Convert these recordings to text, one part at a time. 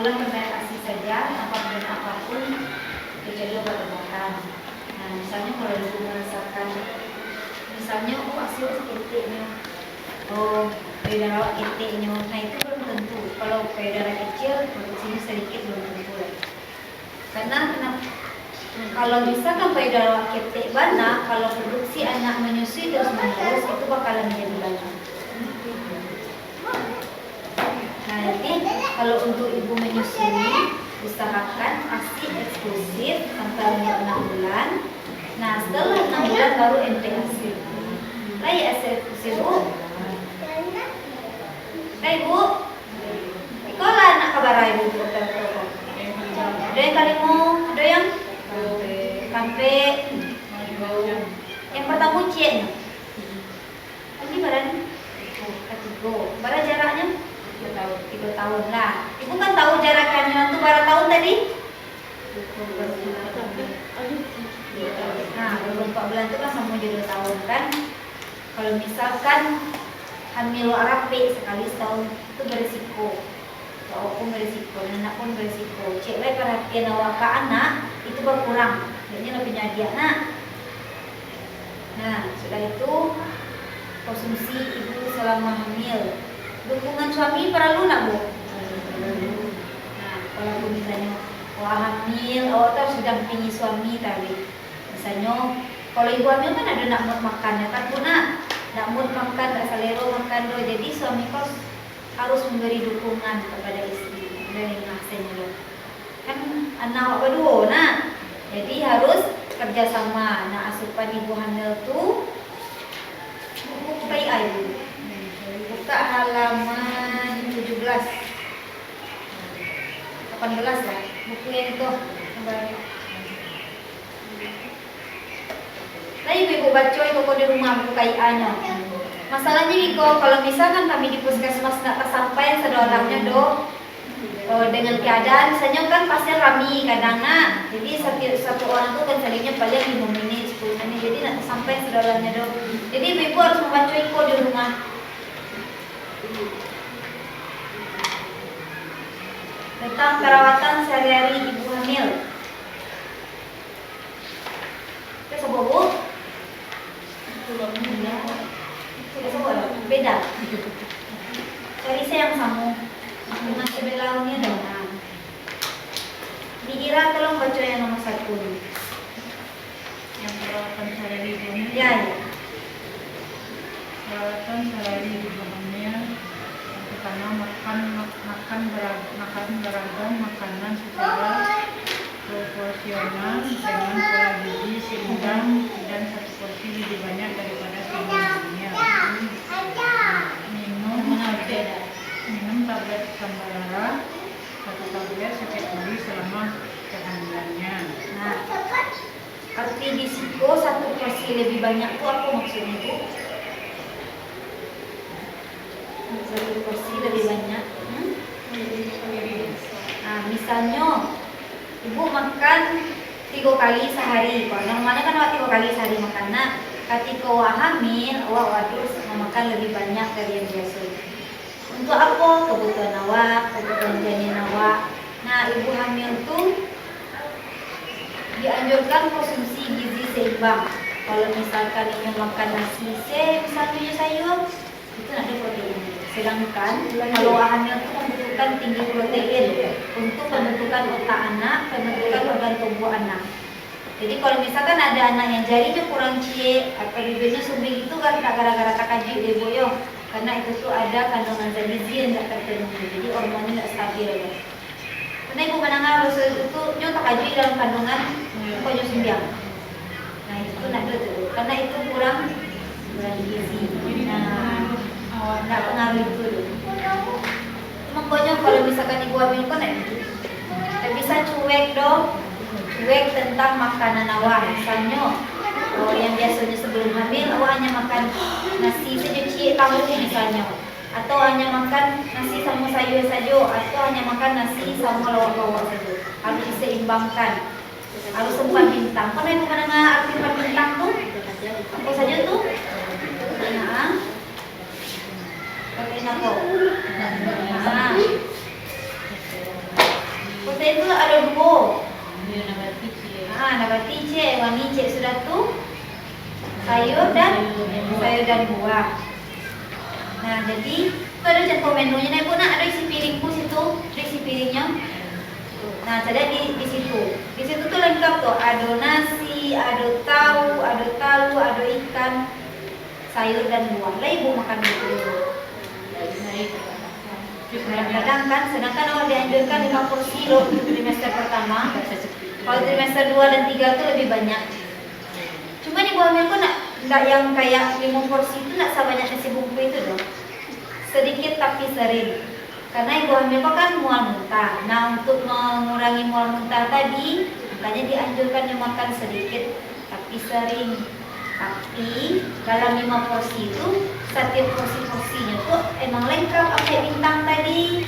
bulan pemberian ASI saja tanpa pemberian apapun kecuali obat-obatan. Nah, misalnya kalau ibu merasakan, misalnya ASI ketiknya, payudara awak ketiknya, nah itu belum tentu. Kalau payudara kecil produksinya sedikit belum tentu. Karena kalau misalkan payudara awak ketik banyak, kalau produksi anak menyusui terus menerus itu bakalan menjadi banyak. Nah, jadi kalau untuk ibu menyusui, usahakan ASI eksklusif sampai umur 6 bulan. Nah, setelah 6 bulan baru MT-ASI. Lagi ASI eksklusif, Bu. Hai, Bu. Ikolah anak kabar ibu dokter. Ada yang kalimu, ada yang kampe. Yang pertama ujiannya. Ini badan ketiga. Bara jaraknya 3 tahun lah. Ibu kan tahu jarak kandungan itu berapa tahun tadi? Nah, baru 4 bulan itu kan sama 2 tahun kan. Kalau misalkan hamil rapi sekali setahun itu berisiko. Cowok pun berisiko, anak pun berisiko. Cek baik perhatian awak ke anak itu berkurang. Jadinya lebih nyadi anak. Nah, sudah itu konsumsi ibu selama hamil. Dukungan suami perlu nak, Bu? Nah, kalau misalnya hamil, awak harus dampingi suami tadi. Misalnya, kalau ibu hamil kan ada nak mood makan, ya kan, Bu, nak mood makan, tak selera makan, jadi suami kau harus memberi dukungan kepada istri dari nasinya. Kan anak awak berdua, nak. Jadi harus kerjasama. Nah, asupan ibu hamil tuh buku KIA ibu. Buka halaman 17 18 lah buku yang itu. Nah, ibu baca itu di rumah buku KIA-nya. Masalahnya Iko, kalau misalkan kami di puskesmas nggak kesampaian seorangnya dengan keadaan, misalnya kan pasien rami kadang nak, jadi satu orang tuh kan salingnya paling 5 menit 10 menit, jadi nggak kesampaian seorangnya Jadi ibu harus membaca Iko di rumah. Tentang perawatan sehari-hari ibu hamil. Oke, sobat Bu. Beda. Cari saya yang sama. Dengan sebelahnya dengan. Dikira tolong baca yang nomor 1. Yang perawatan sehari-hari ibu hamil. Ya. Perawatan sehari-hari ibu hamil. Pertama, makan beragam makanan secara proporsional dengan pola gizi seimbang dan 1 porsi lebih banyak daripada sebelumnya. Minum tablet tambah darah 1 tablet setiap hari selama kehamilannya. Nah, arti risiko 1 porsi lebih banyak itu apa maksudnya, Bu? 1 porsi lebih banyak. Nah, misalnya ibu makan 3 kali sehari. Kalau normalnya kan awak 3 kali sehari makan. Nah, ketika awak hamil, awak harus memakan lebih banyak dari yang biasa. Untuk apa? Kebutuhan awak, kebutuhan janin awak. Nah, ibu hamil tuh dianjurkan konsumsi gizi seimbang. Kalau misalkan ingin makan nasi, misalnya sayur, itu ada protein. Sedangkan kalau hamil itu membutuhkan tinggi protein untuk pembentukan otak anak, pembentukan organ tubuh anak. Jadi kalau misalkan ada anak yang jarinya kurang cie atau bibirnya sumbing itu kan gara-gara takajui dia boyong, karena itu tuh ada kandungan zat gizi yang tidak terpenuhi, jadi hormonnya tidak stabil ya. Karena ibu mendengar itu takajui dalam kandungan pokoknya sumbiang. Nah itu nak tuh, karena itu kurang gizi. Nah, nggak pengaruh itu dulu. Pokoknya kalau misalkan ibu hamil kan tidak bisa cuek cuek tentang makanan awak. Misalnya yang biasanya sebelum hamil awak hanya makan nasi saja tahu misalnya, atau hanya makan nasi sama sayur saja, atau hanya makan nasi sama lawak-lawak saja. Harus diseimbangkan, harus sempat bintang. Pernah ibu mendengar arti bintang tuh? Apa saja tuh? Nah, pakai apa? Nah, Protein itu ada dua. Dia nabati sih. Nabati C, wangi C sudah tuh sayur dan buah. Nah, jadi itu ada contoh menunya nih Bu. Nah, ada isi piringku situ, ada isi piringnya. Nah, ada di situ. Di situ tuh lengkap tuh, ada nasi, ada tahu, ada tahu, ada ikan, sayur dan buah. Lah Ibu makan itu dulu. Kadang-kadang kan, sedangkan awal dianjurkan 5 porsi loh untuk trimester pertama. Kalau trimester 2 dan 3 itu lebih banyak. Cuma ibu hamilku enggak yang kayak 5 porsi itu enggak sebanyak nasi bungku itu dong. Sedikit tapi sering. Karena ibu hamilku kan mual muntah. Nah, untuk mengurangi mual muntah tadi, makanya dianjurkan yang makan sedikit tapi sering. Tapi dalam 5 porsi itu setiap porsinya tuh emang lengkap apa bintang tadi.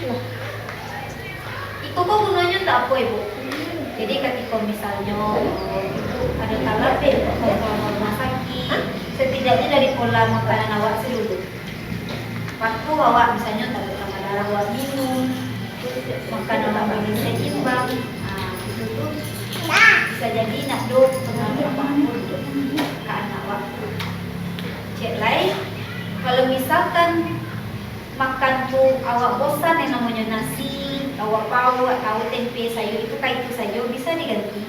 Itu kok gunanya tak apa Ibu. Jadi ketika misalnya ada kalap kalau rumah sakit, setidaknya dari pola makanan awak dulu. Waktu awak misalnya tak tambah darah awak minum, makanan awak bagi seimbang, itu tuh bisa jadi nak dok pengaruh apapun ke anak awak. Cek lain, kalau misalkan makan tuh awak bosan yang namanya nasi, awak pau, tahu tempe, sayur itu kayak itu saja bisa diganti.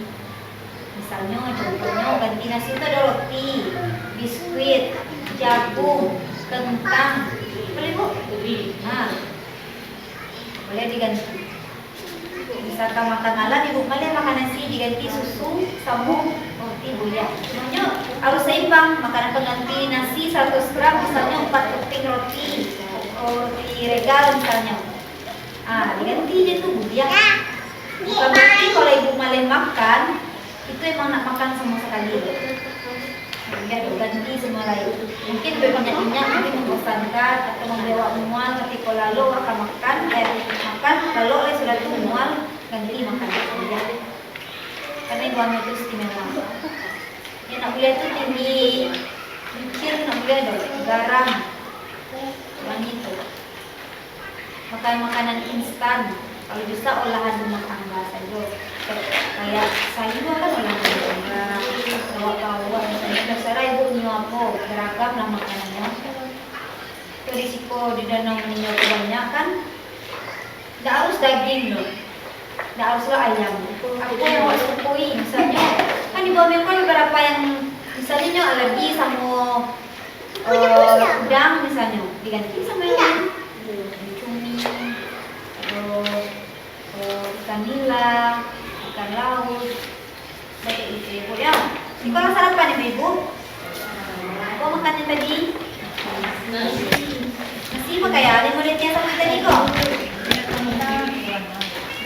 Misalnya contohnya ganti nasi itu ada roti, biskuit, jagung, kentang, boleh Bu? Boleh diganti. Misalkan makan malam Ibu boleh makan nasi diganti susu, sambung, roti boleh. Semuanya harus seimbang. Makanan pengganti nasi 100 gram misalnya 4 keping roti regal misalnya. Diganti aja tuh buliak. Bukan berarti kalau Ibu malah makan itu emang nak makan sama sekali. Enggak ganti semua lain. Mungkin banyak minyak mungkin membosankan atau membawa mual ketika lalu akan makan lalu oleh sudah tuh mual ganti makan ya. Karena ibu hamil itu istimewa. Ya nak boleh itu tinggi, mungkin nak boleh ada garam, wangi itu. Makan makanan instan. Kalau bisa olahan rumah tangga saja. Kayak sayur kan olahan rumah tangga, bawah-bawah misalnya. Dasar ibu nyuapo beragam lah makanannya. Itu risiko di danau meninggal banyak kan. Tidak harus daging loh, tidak haruslah ayam. Apa yang awak sukui misalnya. Kan di bawah kan beberapa yang misalnya alergi sama udang misalnya diganti sama yang lain. Cumi, ikan nila, ikan laut, kayak gitu Ibu ya. Ini kalau sarapan Ibu, apa makannya tadi? Nasi apa kayak ada muridnya sama tadi kok?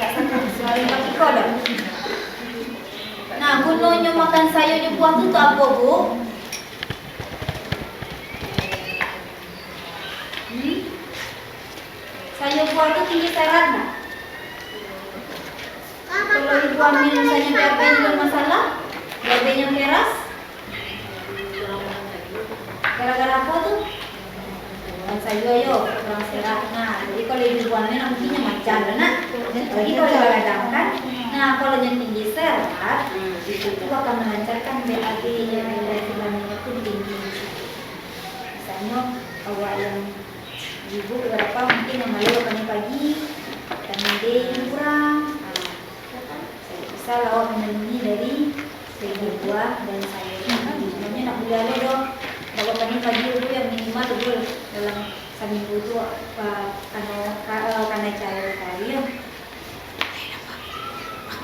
Enggak sama sekali pakai kodok. Nah, gunanya makan sayur buah itu apa Bu? Sayur buah itu tinggi serat nggak? Kalau ibu hamil misalnya BAB-nya bermasalah, BAB-nya keras, gara-gara apa tuh? Sayur kurang serat. Nah, jadi kalau ibu hamil nantinya macam nak. Jadi kalau kadang kan, nah kalau yang tinggi serat itu akan melancarkan BAB-nya dari jalannya itu tinggi. Misalnya awak yang ibu berapa mungkin yang malu makannya pagi, vitamin D yang kurang. Bisa lawak memenuhi dari sayur buah dan sayur. Sebenarnya nak boleh ada dong. Kalau pagi itu yang minimal dulu dalam seminggu itu karena cair kali ya.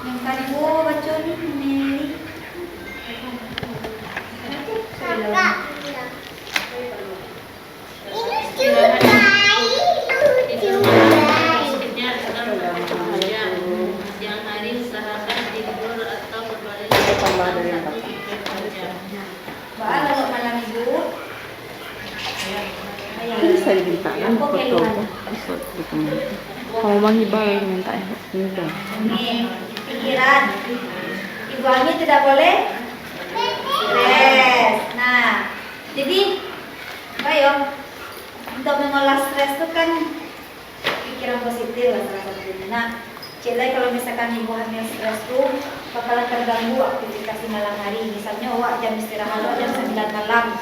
Yang tadi baca nih Bisa dimintaan foto kalau bang iba minta udah pikiran ibu hamil tidak boleh stres. Nah jadi ayo untuk mengolah stres itu kan pikiran positif lah salah satunya. Nah Jelai kalau misalkan ibu hamil stres tuh bakalan terganggu aktivitas di malam hari. Misalnya awak jam istirahat awak jam 9 malam.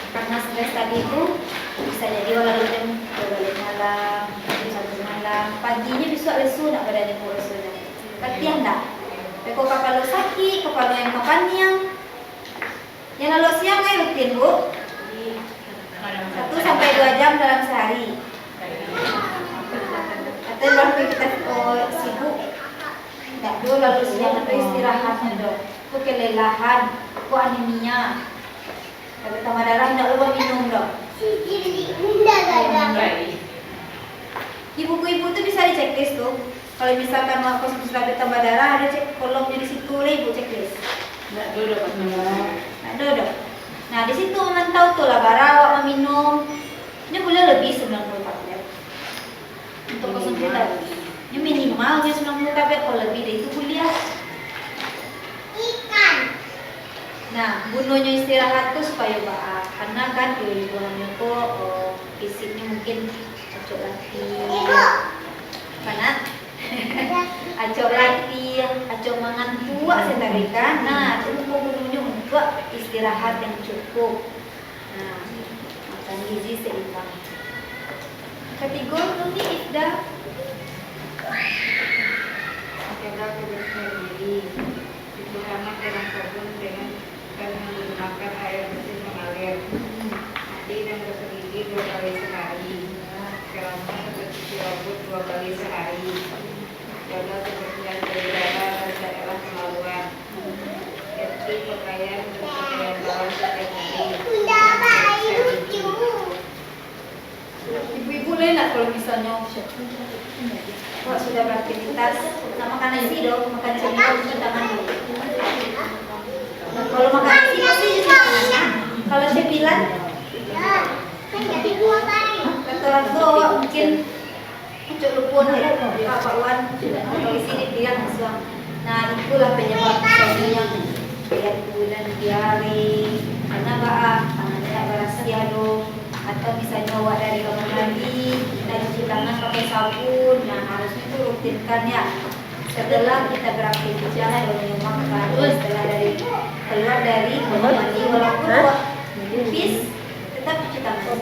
Karena stres tadi itu bisa jadi walau jam 12 malam, jam 1 malam. Paginya besok lesu nak badannya pun lesu. Latihan tak? Kalau kepala sakit, kepala yang kapannya. Yang lalu siang rutin bu. 1 sampai 2 jam dalam sehari. Atau waktu kita sibuk, tidak dulu lalu siang atau istirahatnya dong. Itu kelelahan, itu anemia. Kalau tambah darah tidak lupa minum dong. Ibu-ibu tuh bisa diceklis tuh. Kalau misalkan mau konsumsi tambah darah, ada cek kolomnya di situ lah ibu ceklis. Nggak duduk pas Nggak duduk. Nah di situ memantau tuh lah bara awak meminum. Ini boleh lebih 90 tablet. Untuk konsumsi tadi. Ini minimalnya 90 tablet, kalau lebih dari itu kuliah. Nah, bunuhnya istirahat tuh supaya baak. Karena kan ibu hamil tuh fisiknya mungkin acok latih. Karena acok latih, acok mangan tua saya tarikan. Nah, itu bunuhnya untuk istirahat yang cukup. Nah, makan gizi seimbang. Kategori ini Ifda. Coba kebersihan diri, cuci tangan dengan sabun dan menggunakan air bersih mengalir. Mandi dan gosok gigi 2 kali sehari. Keramas atau cuci rambut 2 kali sehari. Jaga kebersihan darah dan daerah kemaluan. Ganti pakaian dan pakaian bawah setiap hari. Ibu-ibu enak kalau misalnya wah sudah beraktivitas, nah makan nasi dong, makan cemilan cuci tangan dulu. Nah, kalau makan nasi pasti cuci tangan. Kalau cemilan, kata orang tua mungkin cuci lupun Pak Wan atau isi dibilang suam. Nah itulah penyebab misalnya yang kayak bulan diare, karena tangannya berasia dong. Atau misalnya awak dari kamar mandi dan cuci tangan pakai sabun, nah harusnya itu rutinkan ya. Setelah kita beraktivitas atau makan, setelah keluar dari kamar mandi walaupun awak pipis tetap cuci tangan.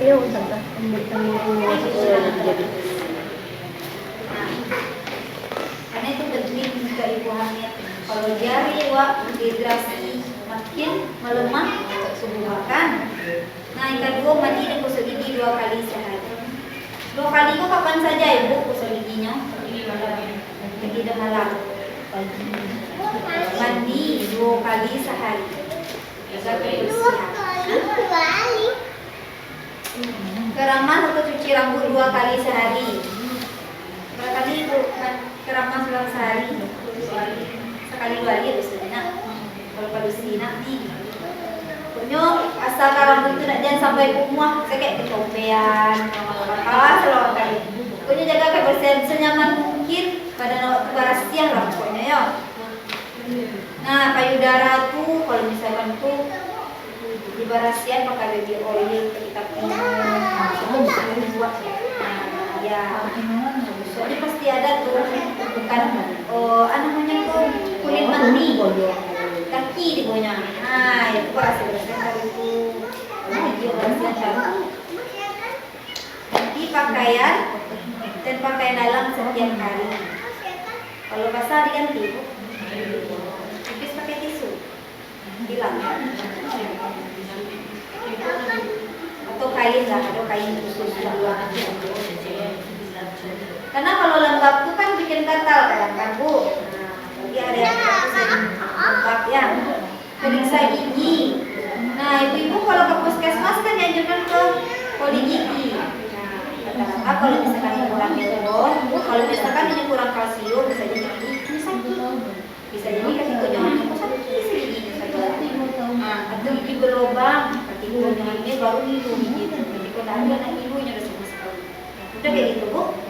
Nah, karena itu penting jika ibu hamil. Kalau diare awak dehidrasi makin melemah suhu makan. Nah, yang kedua mandi dan gosok gigi 2 kali sehari. 2 kali itu kapan saja ibu gosok giginya? Pagi dan malam. Mandi 2 kali sehari. Jaga kebersihan. Keramas atau cuci rambut 2 kali sehari. Berapa kali itu keramas dalam sehari? Sekali 2 hari ya biasanya. Kalau pada sinak nih. Asal rambut itu jangan sampai kumah, saya kayak kecopean, selalu kali. Pokoknya jaga kebersihan senyaman mungkin pada awak kebersihan lah pokoknya ya. Nah payudara tuh kalau misalkan tuh dibersihan pakai baby oil kita buat ya. Soalnya pasti ada tuh bukan namanya tuh kulit mani. Kaki di bawahnya. Nah, itu bersihkan itu. Video bersihkan. Ganti pakaian dan pakaian dalam setiap hari. Kalau basah diganti. Tipis pakai tisu. Hilang. Atau kain lah, ada kain khusus karena kalau lembab itu kan bikin gatal kan Bu. Jadi ada lembab ya, periksa gigi. Nah ibu-ibu kalau ke puskesmas kan dianjurkan ke poli gigi. Kata-kata kalau misalkan ibu hamil kalau misalkan ini kurang kalsium bisa jadi gigi sakit. Bisa jadi kaki kunjungannya kok sakit bisa giginya sakit. Atau gigi berlubang, kaki kunjungannya baru itu gigi. Jadi kalau ada anak ibunya udah sama sekali. Udah kayak gitu Bu.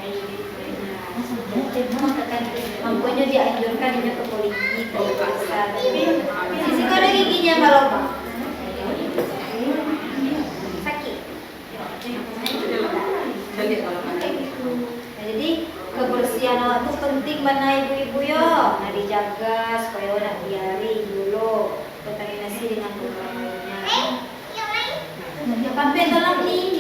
Makanya dianjurkan ini ke poli gigi kalau pasar. Di situ ada giginya kalau Pak. Sakit. Nah, jadi kebersihan kebersihan awak tuh penting mana ibu-ibu yo. Nah dijaga supaya nak biari dulu kontaminasi dengan orang lainnya. Ya pampen tolong nih.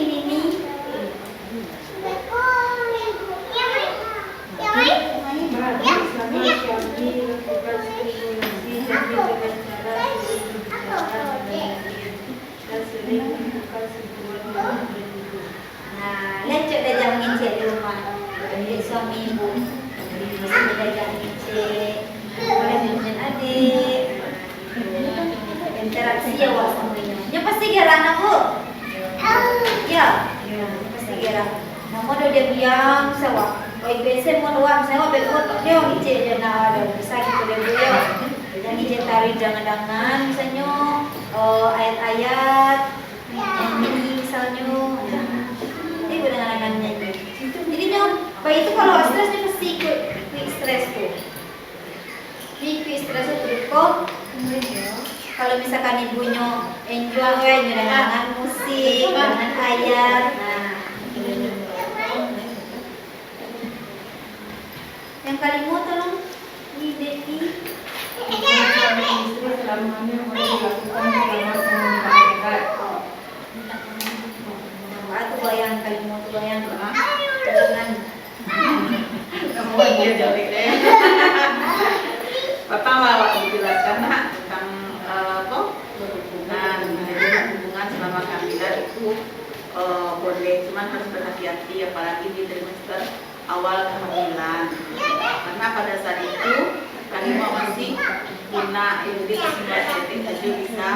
Nah, lecet dah jangan ngecek di rumah. Jadi suami ibu mesti dah jangan ngecek. Boleh dengan adik. Interaksi awak sama dia. Ya pasti gerang nak bu. Ya, pasti gerang. Namun dia biang sawak. Oi biasa mau luang saya betul dia ngecek je nak ada bisa gitu dia. Jangan ngecek tarik jangan misalnya ayat-ayat ini misalnya. Dengan jadi bayi itu kalau stres dia pasti quick stress tuh. Quick stress itu kok. Kalau misalkan ibunya enjoy dengan musik, dengan ayat, nah yang kali mau tolong di Devi. Suami istri selamanya boleh dilakukan selama komunikasi. Aku bayang kali mau tuh bayang jangan Kamu aja jalik deh. Pertama awak menjelaskan nak tentang apa berhubungan, hubungan selama kehamilan itu boleh, cuman harus berhati-hati apalagi di trimester awal kehamilan. Karena pada saat itu kalimat masih guna jadi kesimpulan saja bisa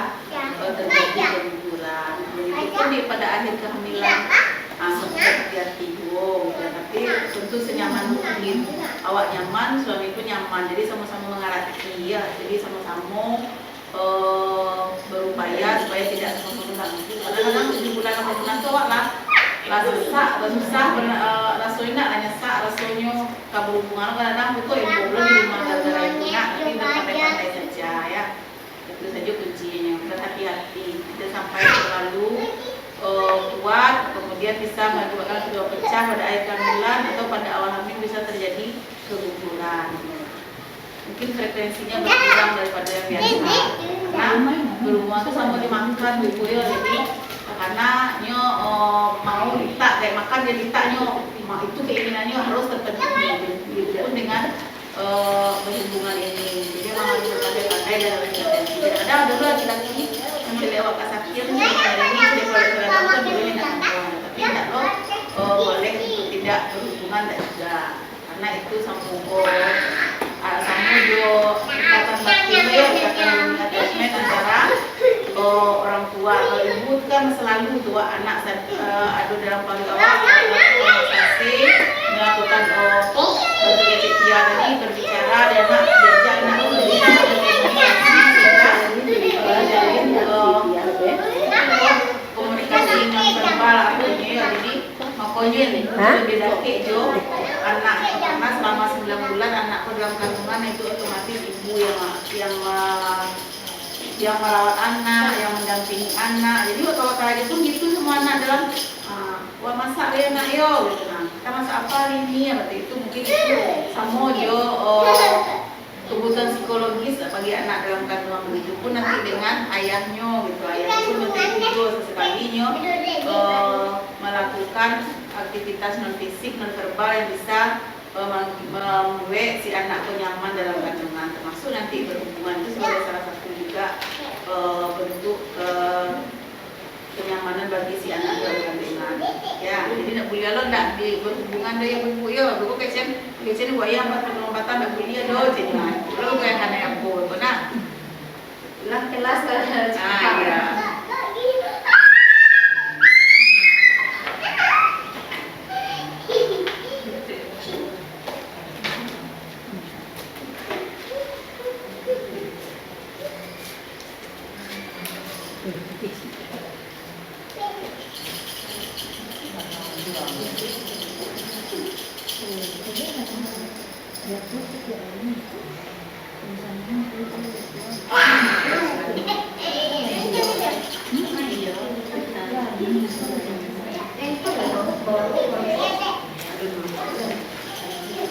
terjadi keguguran. Begitupun di pada akhir kehamilan hati-hati tapi tentu senyaman mungkin. Awak nyaman, suami pun nyaman, jadi sama-sama mengerti ya, jadi sama-sama berupaya supaya tidak sama-sama ganggu. Kadang-kadang 7 bulan 8 bulan tu awak lah susah, rasanya nak nyesek, rasanya keberhubungan kadang-kadang betul ibu belum di rumah gara-gara ibu nak, tapi berpantai-pantai saja ya. Itu saja kuncinya, berhati-hati, tidak sampai terlalu kuat, kemudian bisa menyebabkan kedua pecah pada akhir kehamilan atau pada awal hamil bisa terjadi keguguran. Mungkin frekuensinya berkurang daripada yang biasa. Karena berhubungan itu sama dimakan ibu ya, jadi karena nyo mau letak kayak makan dia letaknya itu keinginannya harus terpenuhi pun dengan berhubungan ini. Jadi memang harus berpandai-pandai dalam interaksi. Ada dulu laki-laki yang lewat kasakir ini dia kalau boleh nak tapi tidak loh boleh untuk tidak berhubungan dan juga karena itu sama jo ikatan batin ya, ikatan attachment antara orang tua. Kalau ibu kan selalu tua anak ada dalam keluarga melakukan berbagai setia tadi berbicara dan diajak anak komunikasi non verbal artinya ya, jadi makanya lebih dari jo anak karena selama 9 bulan anakku dalam kandungan itu otomatis ibu yang merawat anak, yang mendampingi anak. Jadi waktu aja pun gitu semua anak dalam wah masak ya nak yo gitu nah. Kita masak apa hari ini ya berarti itu mungkin itu sama jo kebutuhan psikologis bagi anak dalam kandungan. Begitu pun nanti dengan ayahnya gitu. Ayah pun nanti itu sesekalinya melakukan aktivitas non fisik, non verbal yang bisa membuat si anak nyaman dalam kandungan, termasuk nanti berhubungan itu sebagai salah satu juga bentuk kenyamanan bagi si anak dalam kandungan. Ya, jadi nak boleh lo nak di berhubungan dengan ibu ya, buku kecil buat yang berlompatan nak boleh do jadi lo kayak anak yang boleh, benar? lah kelas lah. Ya.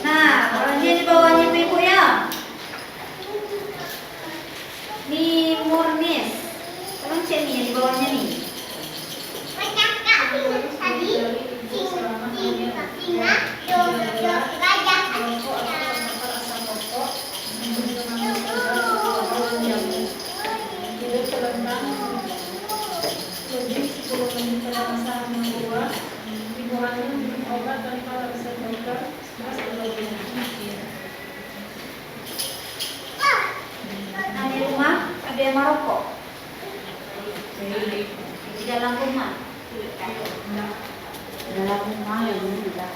Nah, Nah, di rumah ada yang merokok di dalam rumah. Dalam rumah yang tidak.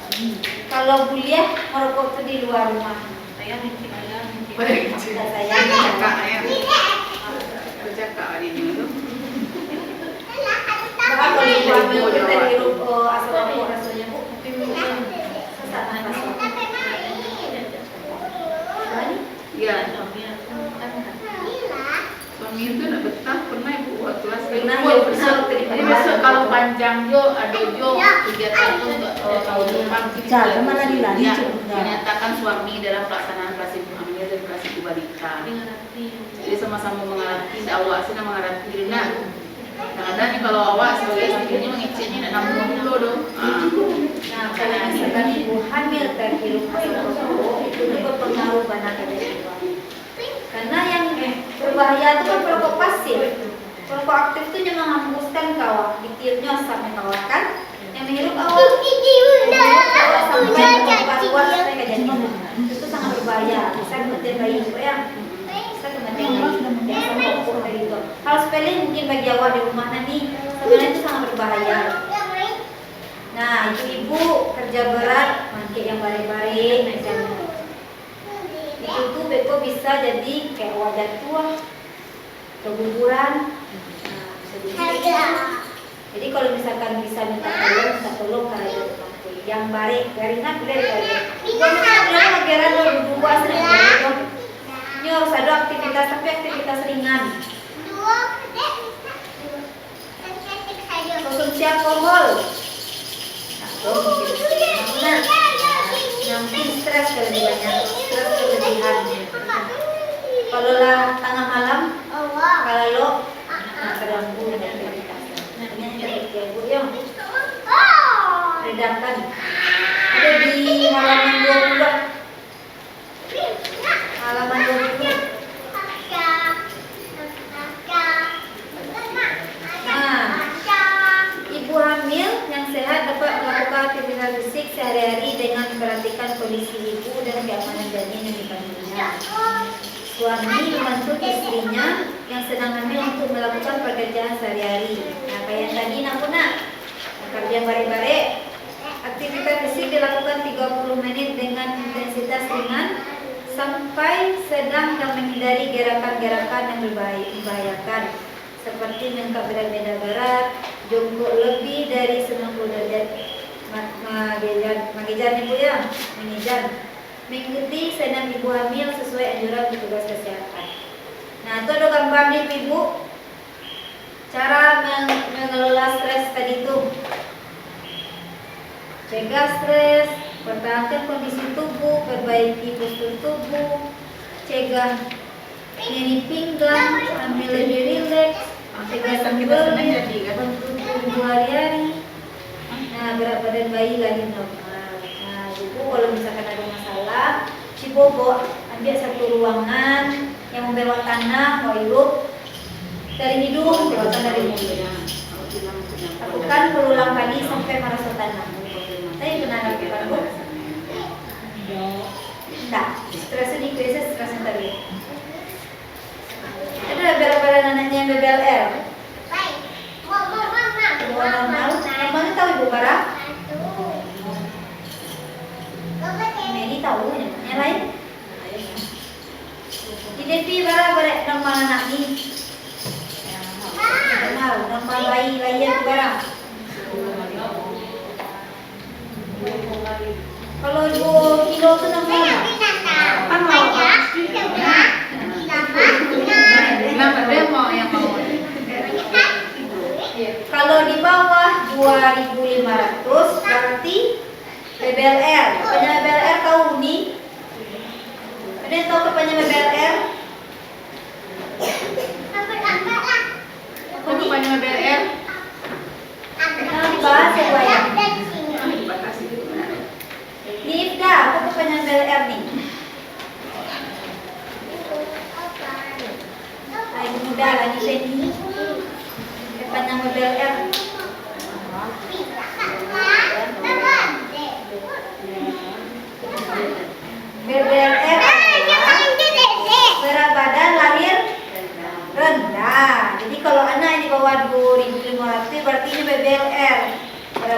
Kalau kuliah merokok itu di luar rumah. Saya mimpi ayam, mimpi Kata saya. Cakak ayam. Cakak hari ini tu. Bahkan kalau ibu hamil kita hirup asam rokok rasanya bu, sesak nafas. Ya. Suami itu nak betah pernah ibu waktu kelas Pernah, ibu ya, besok. pernah waktu di Jadi Padang. besok kalau panjang jo ada jo kegiatan tu tahun depan kita Jangan malah dilari, ya, Cik. menyatakan suami dalam pelaksanaan kelas ibu hamil dan kelas ibu balita. Jadi sama-sama mengarati, awak sih mengarati diri nak. Kadang-kadang ni kalau awak sebagai istrinya mengeceknya nak nambung dulu dong. Nah, kalau misalkan ibu hamil terhirup asam rokok itu berpengaruh pada kehidupan. Karena yang berbahaya itu kan perokok pasif. Perokok aktif itu cuma menghembuskan kawah, ditiupnya asapnya kawah kan. Yang menghirup awal sampai luas sampai ke janin. Itu sangat berbahaya. Bisa kematian bayi ya. Bisa kematian bayi. Asam rokok dari itu. Hal sepele mungkin bagi awak di rumah nanti sebenarnya itu sangat berbahaya. Nah, ibu-ibu kerja berat, mangkik yang bare-bare, misalnya. Itu tuh beko bisa jadi kayak wajah tua, keguguran. Nah, bisa jadi. Jadi kalau misalkan bisa minta tolong karena itu yang bare, karena boleh bare. Jangan mageran dulu asli gitu. Ini harus ada aktivitas tapi aktivitas ringan. Konsumsi alkohol. Nanti stres lebih banyak, stres kelebihan. Kalau lah tengah malam, kalau lo terganggu dengan aktivitasnya. Ini yang ibu yang redakan. Ada di halaman 20. Halaman 20. Nah, ibu hamil yang sehat dapat melakukan aktivitas fisik sehari-hari dengan memperhatikan kondisi ibu dan keamanan janin yang dikandungnya. Suami membantu istrinya yang sedang hamil untuk melakukan pekerjaan sehari-hari. Nah, kayak yang tadi nak kerja bare-bare. Aktivitas fisik dilakukan 30 menit dengan intensitas ringan sampai sedang dan menghindari gerakan-gerakan yang membahayakan seperti mengangkat benda berat, jongkok lebih dari 90 derajat, mengejar ibu ya, mengejar, mengikuti senam ibu hamil sesuai anjuran petugas kesehatan. Nah, itu ada gambar nih ibu, cara mengelola stres tadi itu, cegah stres, pertahankan kondisi tubuh, perbaiki postur tubuh, cegah nyeri pinggang, ambil lebih rileks, cegah tenggelam, bentuk tubuh hari-hari. Nah, berat badan bayi lagi normal. Nah, ibu kalau misalkan ada masalah, si bobo ambil satu ruangan yang membelok tanah, mau hirup dari hidung, belokkan dari mulut. Lakukan berulang kali sampai merasa tanah. Saya pernah lakukan bu. Nah, stres ini biasa stres tadi. Ada berapa anaknya yang BBLR? Normal. Normalnya tahu ibu Bara? Meli tahu yang lain? Di Devi Bara boleh normal anak ni. Normal bayi lahir Bara. Kalau 2 kilo tu normal tak? Kan mau kenapa dia mau yang mau? Kalau di bawah 2.500 berarti BBLR. Kepanjangan BBLR tahu nih? Ada yang tahu kepanjangan BBLR? Apa kepanjangan BLR? Nah, dibahas ya Bu ya. Dibatasi itu benar. Nih Ifda, apa kepanjangan BBLR nih? Ibu muda lagi Feni. Kepanjangan BBLR.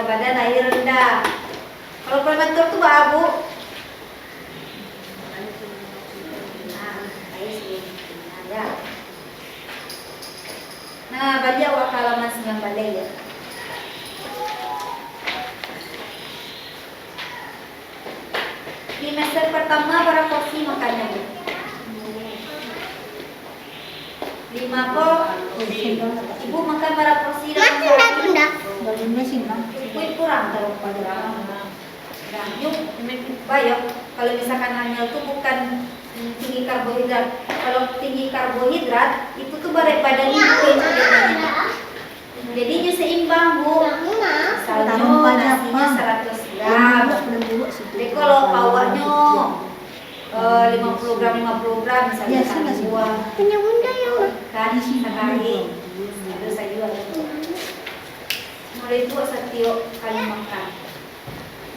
badan air rendah. Kalau prematur tuh abu. Nah, air sedikit. Nah, ya. Nah, balik awak ke halaman 9 balik ya. Trimester pertama berapa porsi makannya, Bu? 5 porsi. Ibu makan berapa porsi dalam sehari? Barunya sih bang. Ibu kurang taruh pada yuk, bayok. Kalau misalkan hamil tuh bukan tinggi karbohidrat. Kalau tinggi karbohidrat itu tuh berat badan ibu yang jadi seimbang, Bu. Misalnya nasinya 100 gram. Jadi kalau awalnya 50 gram misalnya buah kan sehari itu sayur mulai itu setiap kali makan.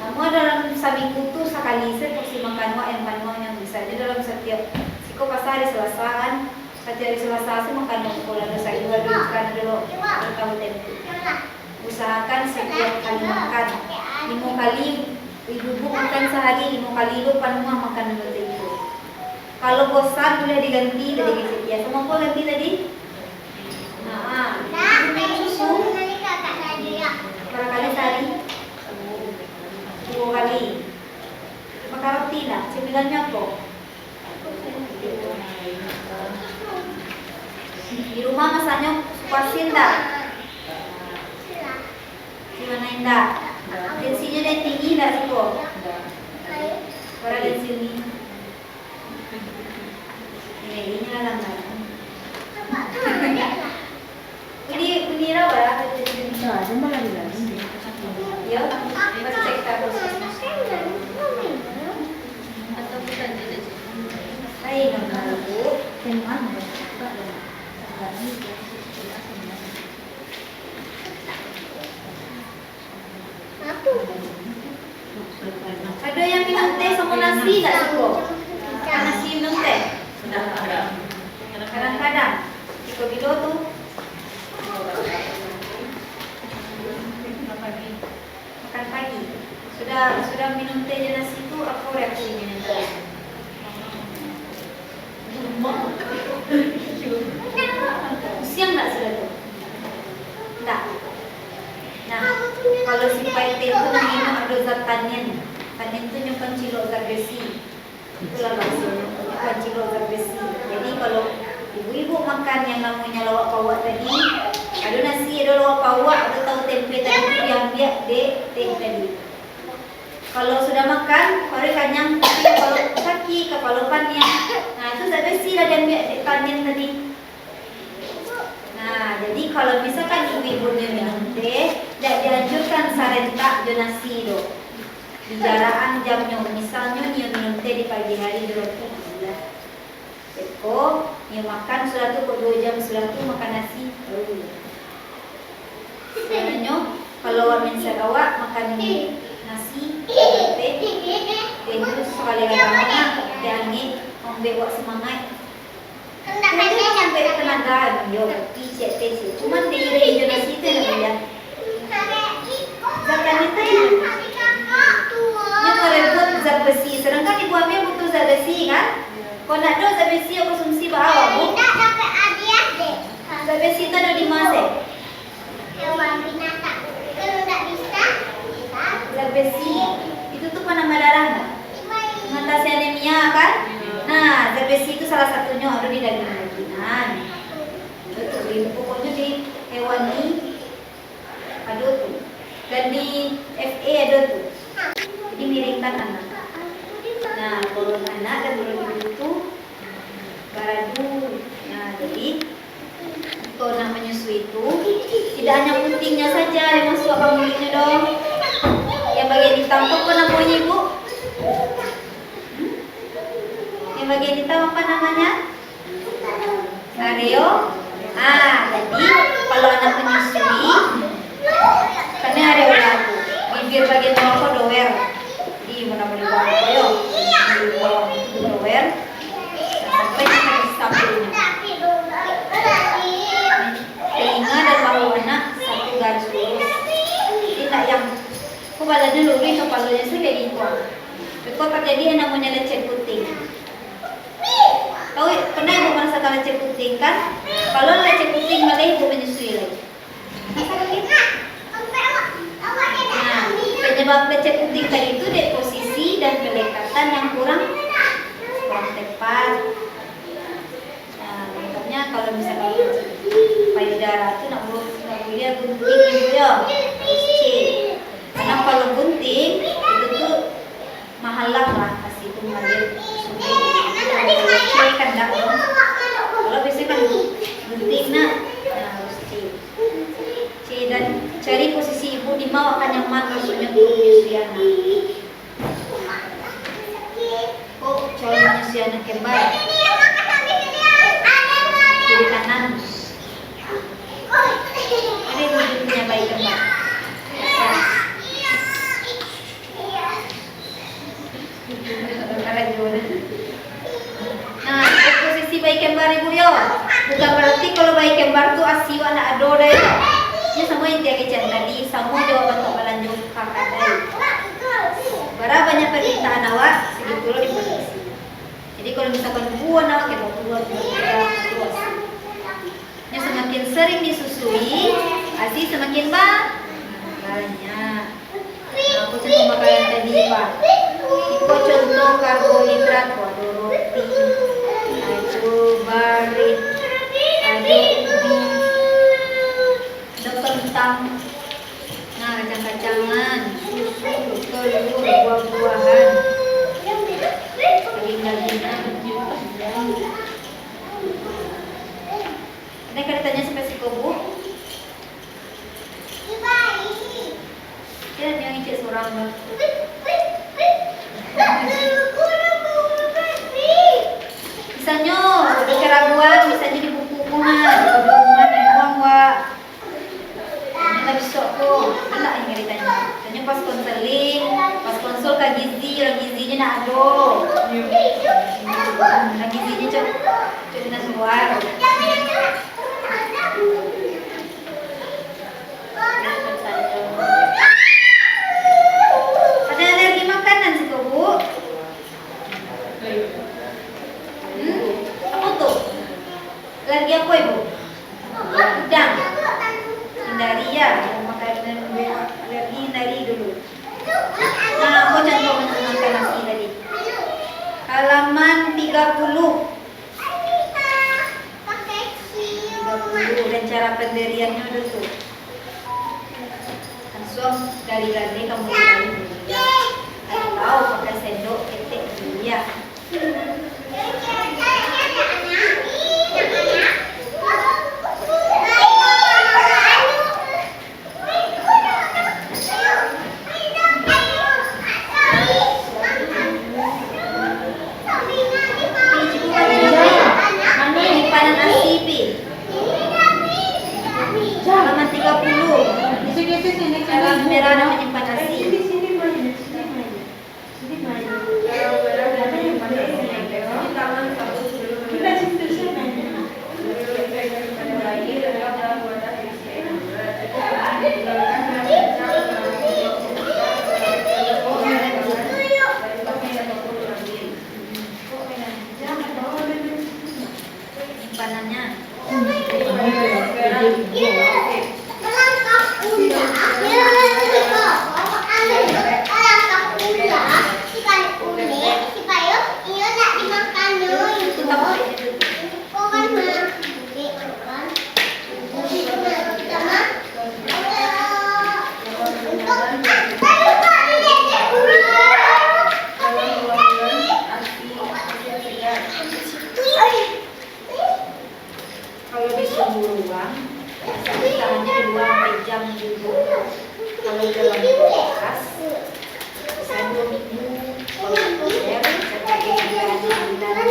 Namun dalam seminggu tuh sekali porsi makan yang yang bisa jadi dalam setiap siko pas hari Selasa kan hari Selasa sih makan pola sayur dulu kan dulu tahu tempe. Usahakan setiap kali makan 5 kali ibu makan sehari 5 kali lu panua makan dulu itu. Kalau bosan boleh diganti dari ya semua kok ganti tadi. Nah, minum susu berapa kali sehari? 2 kali. Makan roti lah, cemilannya apa? Di rumah masaknya puasin tak? Gimana indah? Tensinya dia tinggi tak sih kok? Para tensi ini. Ini lah ini rawa ya? Ada malah di dalam. Ya, kita cek terus. Atau bukan jadi. Hai, nama Bu. Teman. Ada yang minum teh sama nasi tak sih kok? Nasi minum teh? Kadang-kadang. Iko video tuh. Makan pagi. Sudah minum teh dan nasi itu apa reaksinya nanti? Siang nggak sudah tuh? Enggak. Nah, kalau si teh itu minum ada zat tanin. Tanin itu nyimpan cilok zat besi. Itulah maksudnya nyimpan cilok zat besi. Jadi kalau ibu-ibu makan yang namanya lawak pawak tadi, ada nasi, ada lawak pawak, ada tahu tempe tadi yang dia teh tadi. Kalau sudah makan, baru kanyang, kalau kaki, kepala pannya. Nah, itu zat besi lah dan tanin tadi. Nah, jadi kalau misalkan ibu-ibunya minum teh, tidak dianjurkan sarentak donasi do. Di jaraan jamnya, misalnya dia minum teh di pagi hari di roti. Eko, dia makan sudah tuh 2 jam sudah tuh makan nasi. Sebenarnya kalau wamin sarawak makan nasi, teh itu sekali kadang-kadang teh angin, membuat semangat. Itu sampai tenaga, yo, icet teh. Cuman dia hijau nasi itu namanya. Zakat itu yang merebut zat besi. Sedangkan ibu hamil butuh zat besi kan? Kalau nak ada zat besi yang konsumsi bawah bu. Zat besi itu ada di mana? Zat besi itu tuh penambah darah nggak? Mengatasi anemia kan? Nah, zat besi itu salah satunya ada di daging-dagingan. Pokoknya di hewan ini ada tuh. Dan di FE ada tuh. Jadi miringkan anak. Nah, kalau anak dan kalau ibu itu baradu. Nah, jadi kalau nak menyusui itu tidak hanya putingnya saja yang masuk ke mulutnya dong. Yang bagian hitam apa namanya ibu? Yang bagian hitam apa namanya? Areo. Jadi kalau anak menyusui, karena areola itu bibir bagian bawah kok doer. Di mana-mana bawah koyo. Di bawah itu doer. Sampai kita sampulnya. Telinga dan bahu anak satu garis lurus. Tidak yang risiko terjadi yang namanya lecet puting. Tahu pernah ibu merasakan lecet puting kan? Kalau lecet puting maka ibu menyusui lagi. Nah, penyebab lecet puting tadi itu deposisi dan pelekatan yang kurang tepat. Nah, contohnya kalau misalkan payudara itu nak dia gunting ibu ya, harus C. Karena kalau gunting itu tuh menghalang lah kasih itu mengalir sungai. Kalau C kan enggak dong. Kalau biasanya kan gunting nah harus C. C dan cari posisi ibu di bawah akan nyaman maksudnya untuk menyusui anak. Oh, calon menyusui anak kembar. Kiri kanan. Ada ibu punya bayi kembar. Nah, posisi bayi kembar ibu yo. Bukan berarti kalau bayi kembar tuh asiu anak ado deh. Ini semua yang dia kecil tadi, semua jawaban untuk melanjut kakak deh. Berapa banyak permintaan awak, segitu loh diposisi. Jadi kalau misalkan buah awak kita buat terus. Ini semakin sering disusui, asi semakin banyak. Nah, aku contoh makanan tadi pak. Iko contoh karbohidrat, waduh roti, ada barit, ada ubi, ada kentang, nah kacang-kacangan, susu, telur, buah-buahan, daging-dagingan. Ada kaitannya sampai psikobu? Ya, yang ijek seorang waktu. Misalnya ada keraguan, misalnya di buku-bukuan, di rumah di uang wak. Kita bisa kok, enak yang ceritanya. Misalnya pas konseling, pas konsul ke gizi, orang gizinya nak ada. Orang gizinya cuma keluar. Ada alergi makanan sih kok bu? Apa tuh? Alergi apa ibu? Udang. Hindari ya, makanan alergi hindari dulu. Nah, aku contoh makan nasi tadi. Halaman 30. 30 dan cara pendiriannya udah tuh. Langsung gali-gali kamu gali dulu ya. Atau pakai sendok ketik dulu ya. Penyimpanan ACP halaman 30. Dalam merah ada menyimpan ACP. Penyimpanannya kalau disuruh ruang, kita hanya 2 jam dulu. Kalau dalam kulkas, bisa 2 minggu. Kalau kuliah, bisa pakai 3 bulan.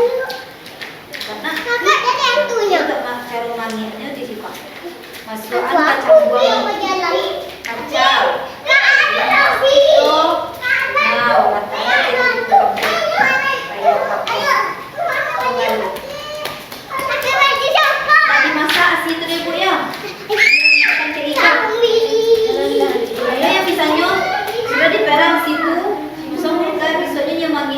Karena untuk cara manggilnya di sini pak. Masukkan kacang buah, kacang. Itu, nah, katanya itu kayak apa? Tadi masak asi itu deh bu ya. Makan ke ikan. Ayo yang bisanya sudah diperang situ. Besok kita besoknya yang manggil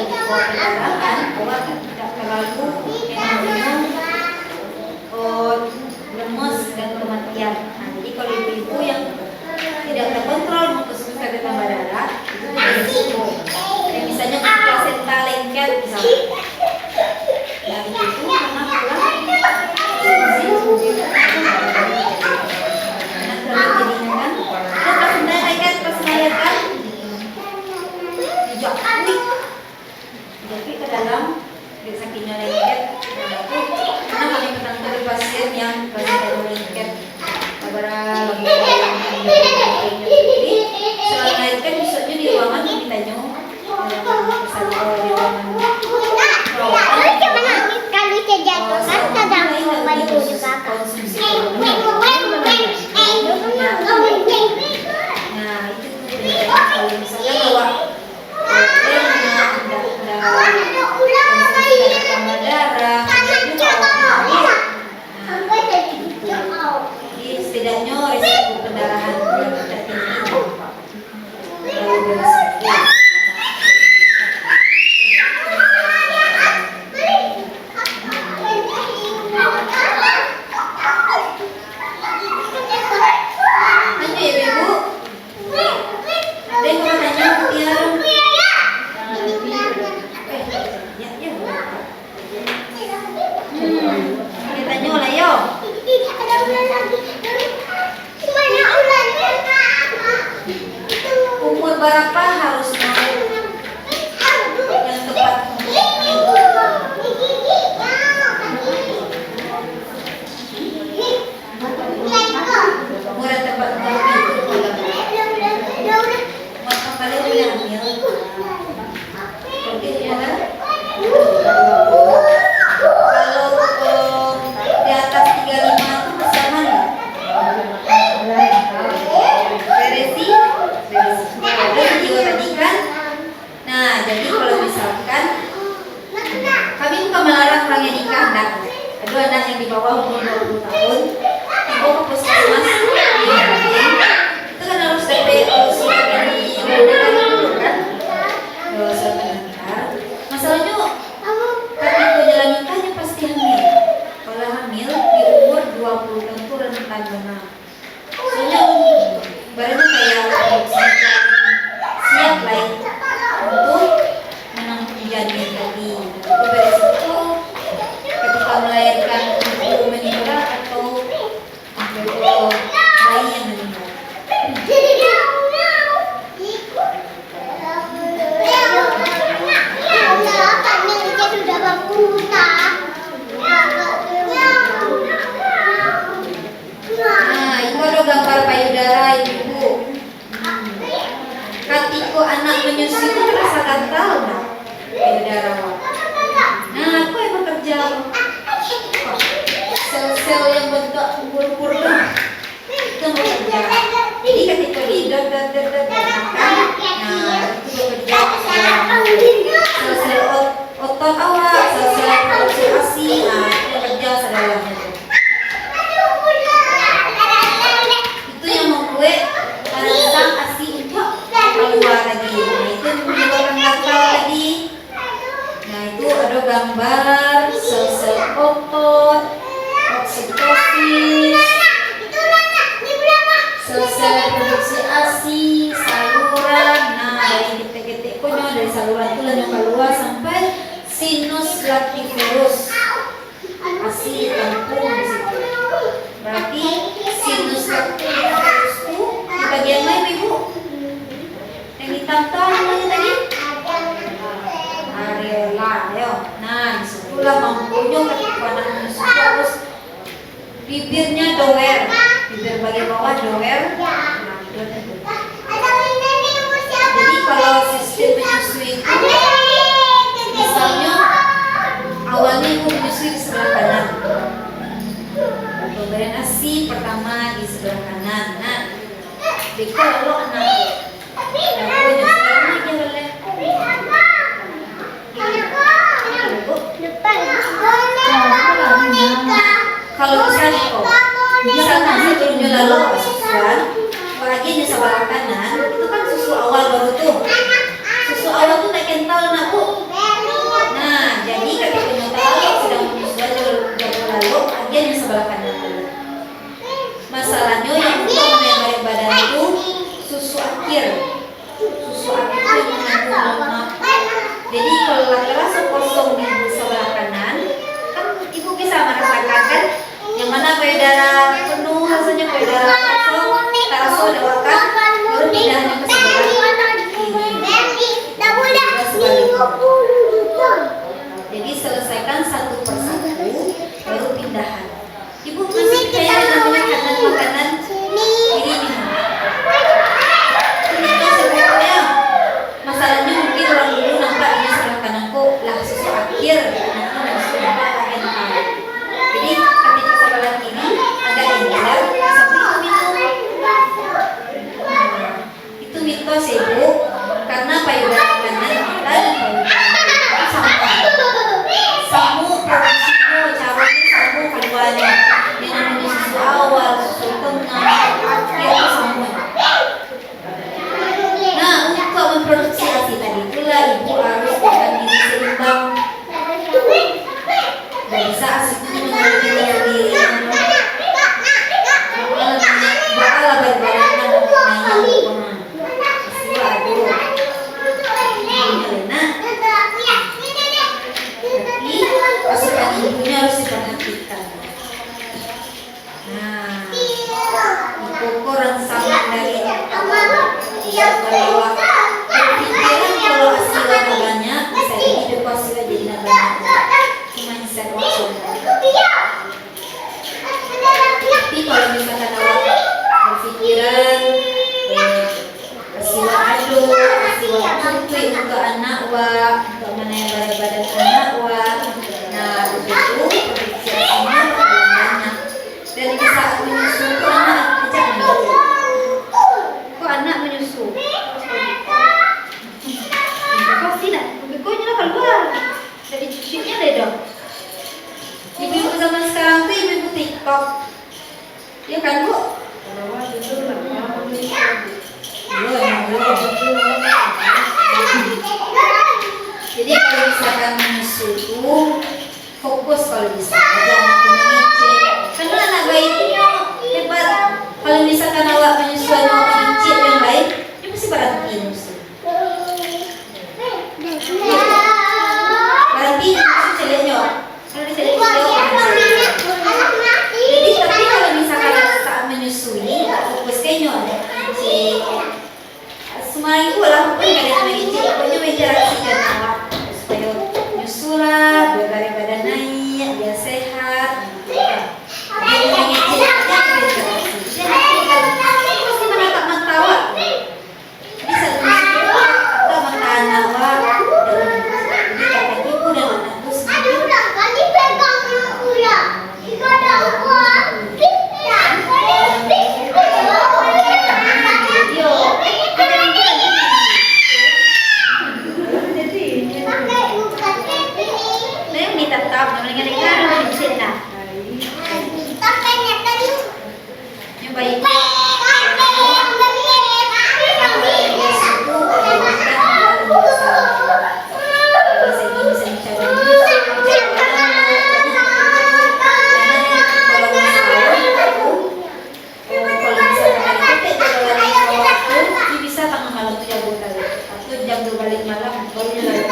pendarahan, bahwa tidak terlalu minum lemes dan kematian. Nah, jadi kalau ibu-ibu yang tidak terkontrol mutus-mutus tambah darah, itu berisiko. Kayak misalnya plasenta lengket misalnya. Nah, itu karena pulang jadi ke dalam sakitnya lengket. Karena kami menangani pasien yang pasien lengket beberapa setelah melahirkan besoknya di ruangan ditanya di ruangan nah itu kalau misalnya bawa darah jadi setidaknya risiko pendarahan tidak tinggi. Umur berapa harusnya yang tepat umur yang tepat maka kalian boleh hamil kalau di atas 35 itu bersama ya beresi tadi kan. Nah, jadi kalau misalkan kami bukan melarang orang yang nikah, enggak. Ada anak yang di bawah umur 20 tahun, ibu ke puskesmas, itu kan harus DP surat dari dulu kan, surat nikah. Masalahnya, ketika jalan nikahnya pasti hamil. Kalau hamil di umur 20 tahun itu rentan benar. Soalnya barunya kayak siap lah untuk menampung janin tadi. Itu beresiko ketika melahirkan ibu meninggal atau bayi yang meninggal. Nah, itu ada gambar payudara ibu. Ketika anak menyusui itu terasa gatal nggak? Payudara. Nah, aku yang bekerja sel-sel yang bentuk ukur-ukur itu bekerja. Jadi ketika didot-dot nah itu bekerja sel-sel otot awal, sel-sel produksi ASI, nah itu bekerja sedalamnya tuh. Itu yang membuat sang ASI untuk keluar lagi. Nah itu menyebabkan gatal lagi. Nah itu ada gambar sel-sel otot, oksitosis, sel-sel produksi ASI, saluran. Nah dari titik-titik konyol dari saluran itu lanjut keluar sampai sinus latiferus. ASI ditampung di situ. Berarti sinus latiferus itu di bagian mana ibu? Yang ditampung namanya tadi? Areola, ayo. Nah, disitulah mampunya ketika anak menyusui harus bibirnya doer, bibir bagian bawah doer. Nah, itu. Jadi kalau sistem menyusui itu, misalnya awalnya ibu menyusui di sebelah kanan, pemberian ASI pertama di sebelah kanan. Nah, jika lalu anak kalau misalkan sebelumnya lalu asupan bagian di sebelah kanan itu kan susu awal baru tuh. Susu awal tuh naik kental nak bu. bayi untuk anak untuk mana yang berat badan anak nah begitu persiapannya bakalan banyak. Dan di saat menyusu tuh anak kecil nih. Kok anak menyusu? Pasti nak, begonya keluar dari cucunya deh dong. Ibu-ibu zaman sekarang tuh ibu-ibu TikTok, ya kan Bu? Jadi kalau misalkan menyusu tuh fokus kalau bisa, jangan mengicip. Karena anak bayi itu hebat. Kalau misalkan awak menyusuan mau mengicip yang lain, dia pasti berhenti menyusu. Berhenti menyusu celeknya. Kalau dicelek jadi tapi kalau misalkan saat menyusui, fokus kayaknya ada mengicip. Semua ibu lah pokoknya ada yang mengicip, pokoknya interaksikan awak supaya nyusu lah, biar berat badan naik, biar sehat. Jadi mengicip aja berinteraksi. Dia pasti menatap mata awak. Bisa menyusu atau mata anak awak. Jadi kakak ibu dan anakku sendiri. Tetap namanya dengar di sini. Yang baik. Bisa tengah malam tuh jam 2 kali atau jam 2 balik malam baru jalan.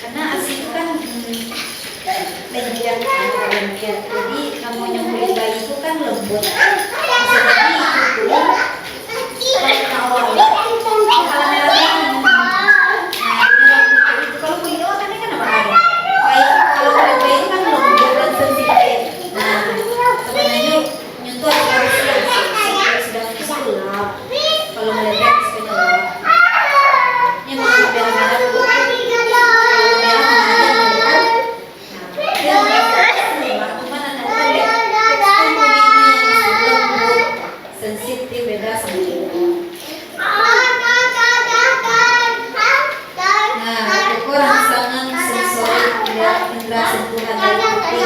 Karena ASI itu kan lengket, jadi namanya kulit bayi itu kan lembut. Bisa jadi itu awal kepala merah. Kalau kulit awal kan apa ada? Kalau kulit bayi itu kan lembut dan sensitif. Nah, sebenarnya nyentuh harus sedang sulap. Kalau meledak sebenarnya ini mau merah-merah dulu. Sensitif beda sama itu. Nah, kurang sangat sensorik indera sentuhan dari kuping.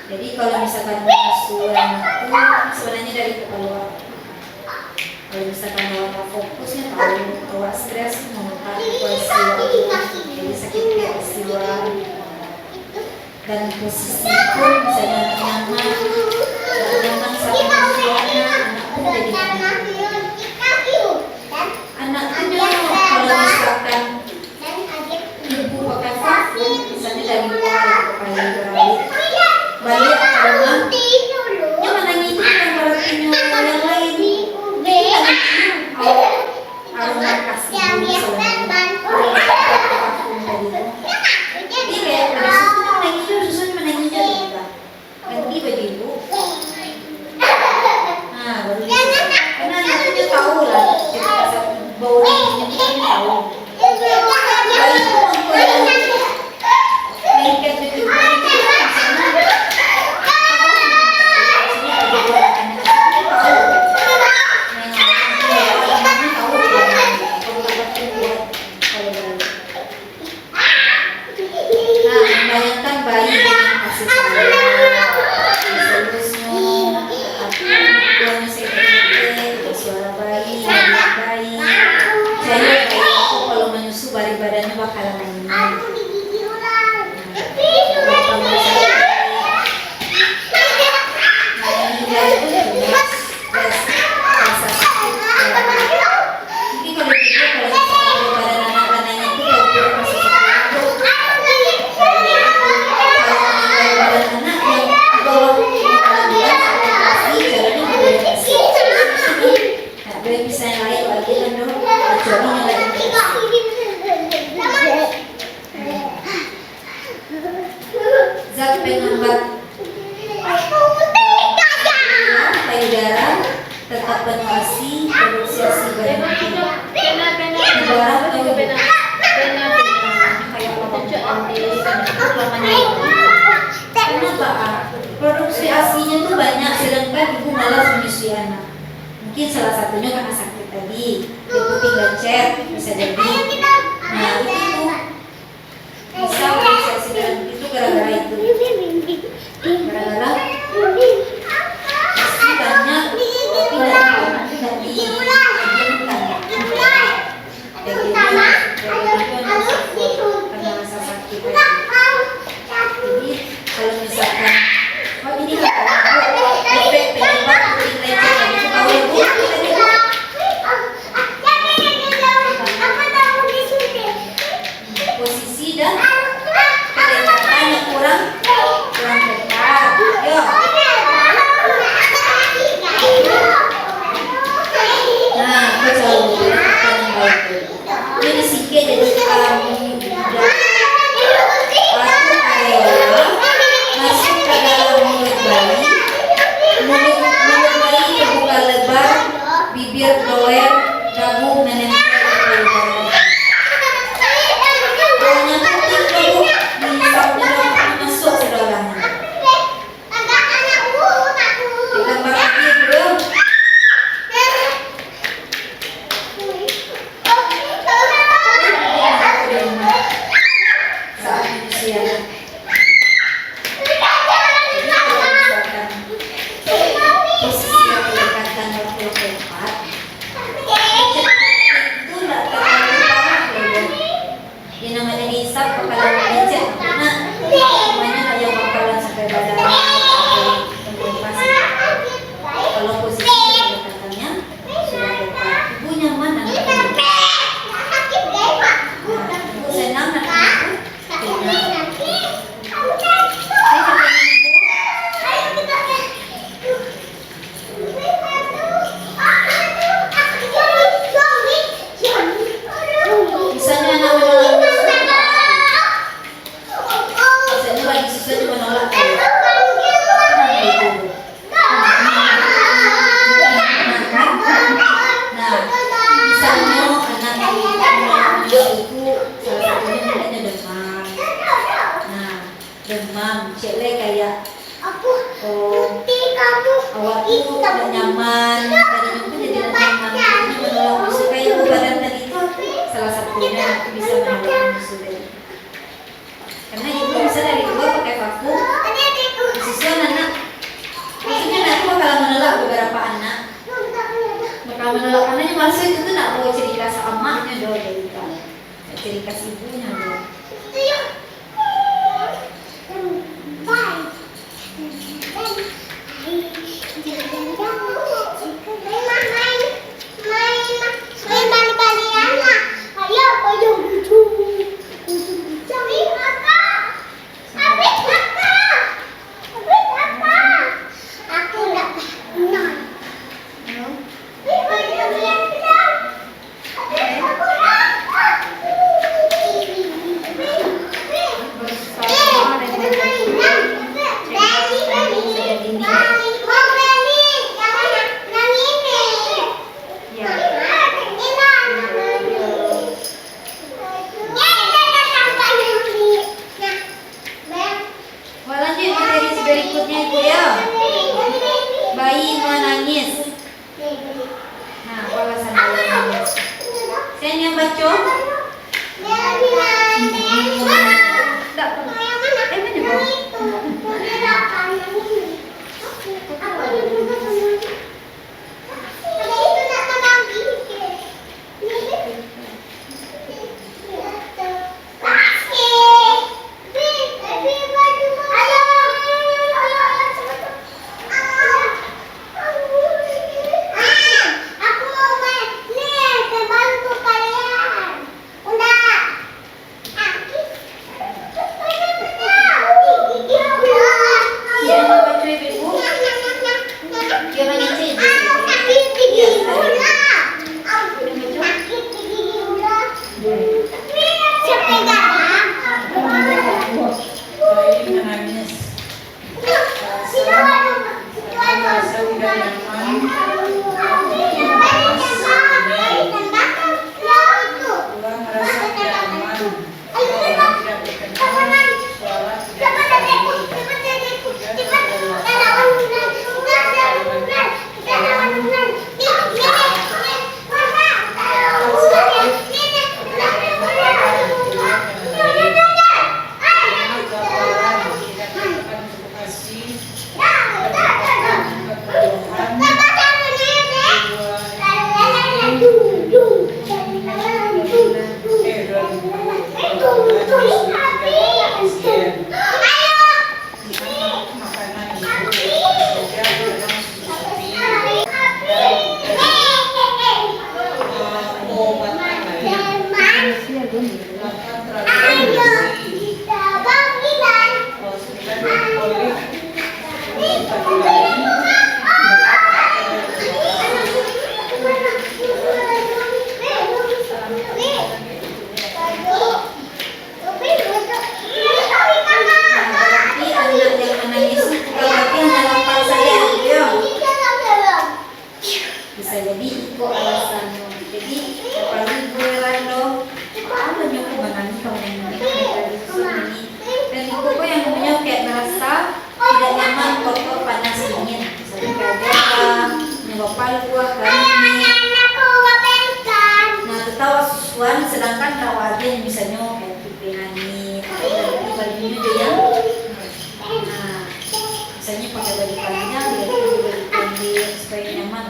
Jadi kalau misalkan menyusu anak itu sebenarnya dari kepala. Kalau misalkan awak fokusnya tahu awak stres memutar peristiwa, jadi sakit peristiwa dan posisi pun bisa nyaman sampai anak pun jadi nyaman. Anaknya kalau misalkan ibu pakai parfum, misalnya dari luar balik ke rumah, dia mana ngikut yang berarti yang lain. Aroma kasih jadi kayak susunya menangis juga ganti baju ibu. Nah baru karena anaknya tahu lah ketika bau giginya dia tahu. Bayi itu lengket gitu. Bayangkan bayi dengan kasih sayang, selusnya, tuanya sedikit, suara bayi, bayi. Saya itu kalau menyusu bari badannya bakalan naik. ada bisa yang lain lagi kan dong, kecuali yang lain. Zat penghambat payudara tetap penuh ASI, produksi ASI berhenti. Ibarat tuh kayak kenapa? Produksi ASINya tuh banyak, sedangkan ibu malas menyusui anak. Mungkin salah satunya karena sakit tadi, diputing lecet, bisa jadi. Nah itu tuh bisa produksi ASI berhenti itu gara-gara itu. Gara-gara ASI banyak, tapi tidak diizinkan. Karena rasa sakit tadi. Jadi kalau misalkan ini efek penyebab puting lecet tadi itu tahu ya Bu? Posisi dan kedekatan yang kurang dekat. Yo. Nah, betul. Ini sikit jadi masuk ke dalam mulut bayi. Mulut bayi terbuka lebar, bibir doer, dagu menempel ke payudara. Baunya penting dulu, dihisapnya dapat masuk ke dalamnya. Digambar lagi belum? Saat manusia. Posisi yang kedekatan waktu keempat itu tidak terlalu parah loh. Yang namanya dihisap bakalan lecet, nah semuanya kayak bakalan sampai badan pasti. Kalau posisi kedekatannya sudah dekat, ibu nyaman anaknya. Ibu senang anaknya tenang. Misalnya anak menolak misalnya bagi siswa itu menolak nah misalnya anak menolak itu salah satunya mulanya demam. Nah demam cile kayak awak itu tidak nyaman, tadinya pun jadi tidak nyaman, jadi menolak musuh kayak badan tadi itu salah satunya aku bisa menolak musuh tadi. Karena ibu bisa dari luar pakai vakum, khususnya anak, maksudnya nanti bakal menolak beberapa anak, bakal menolak anaknya maksud itu tuh nak bawa cerita sama-nya doh dari kan, cerita si ibunya doh. Berikutnya itu ya, bayi menangis. Nah, alasan bayi menangis. Saya yang baca. nyaman, kotor, panas, dingin. Misalnya kayak demam, menyebab palu, kami. Nah, tertawa susuan, sedangkan tawa aja misalnya kayak tipe hani, atau bajunya dia yang, nah, misalnya pakai baju panjang, dia pakai baju pendek supaya nyaman.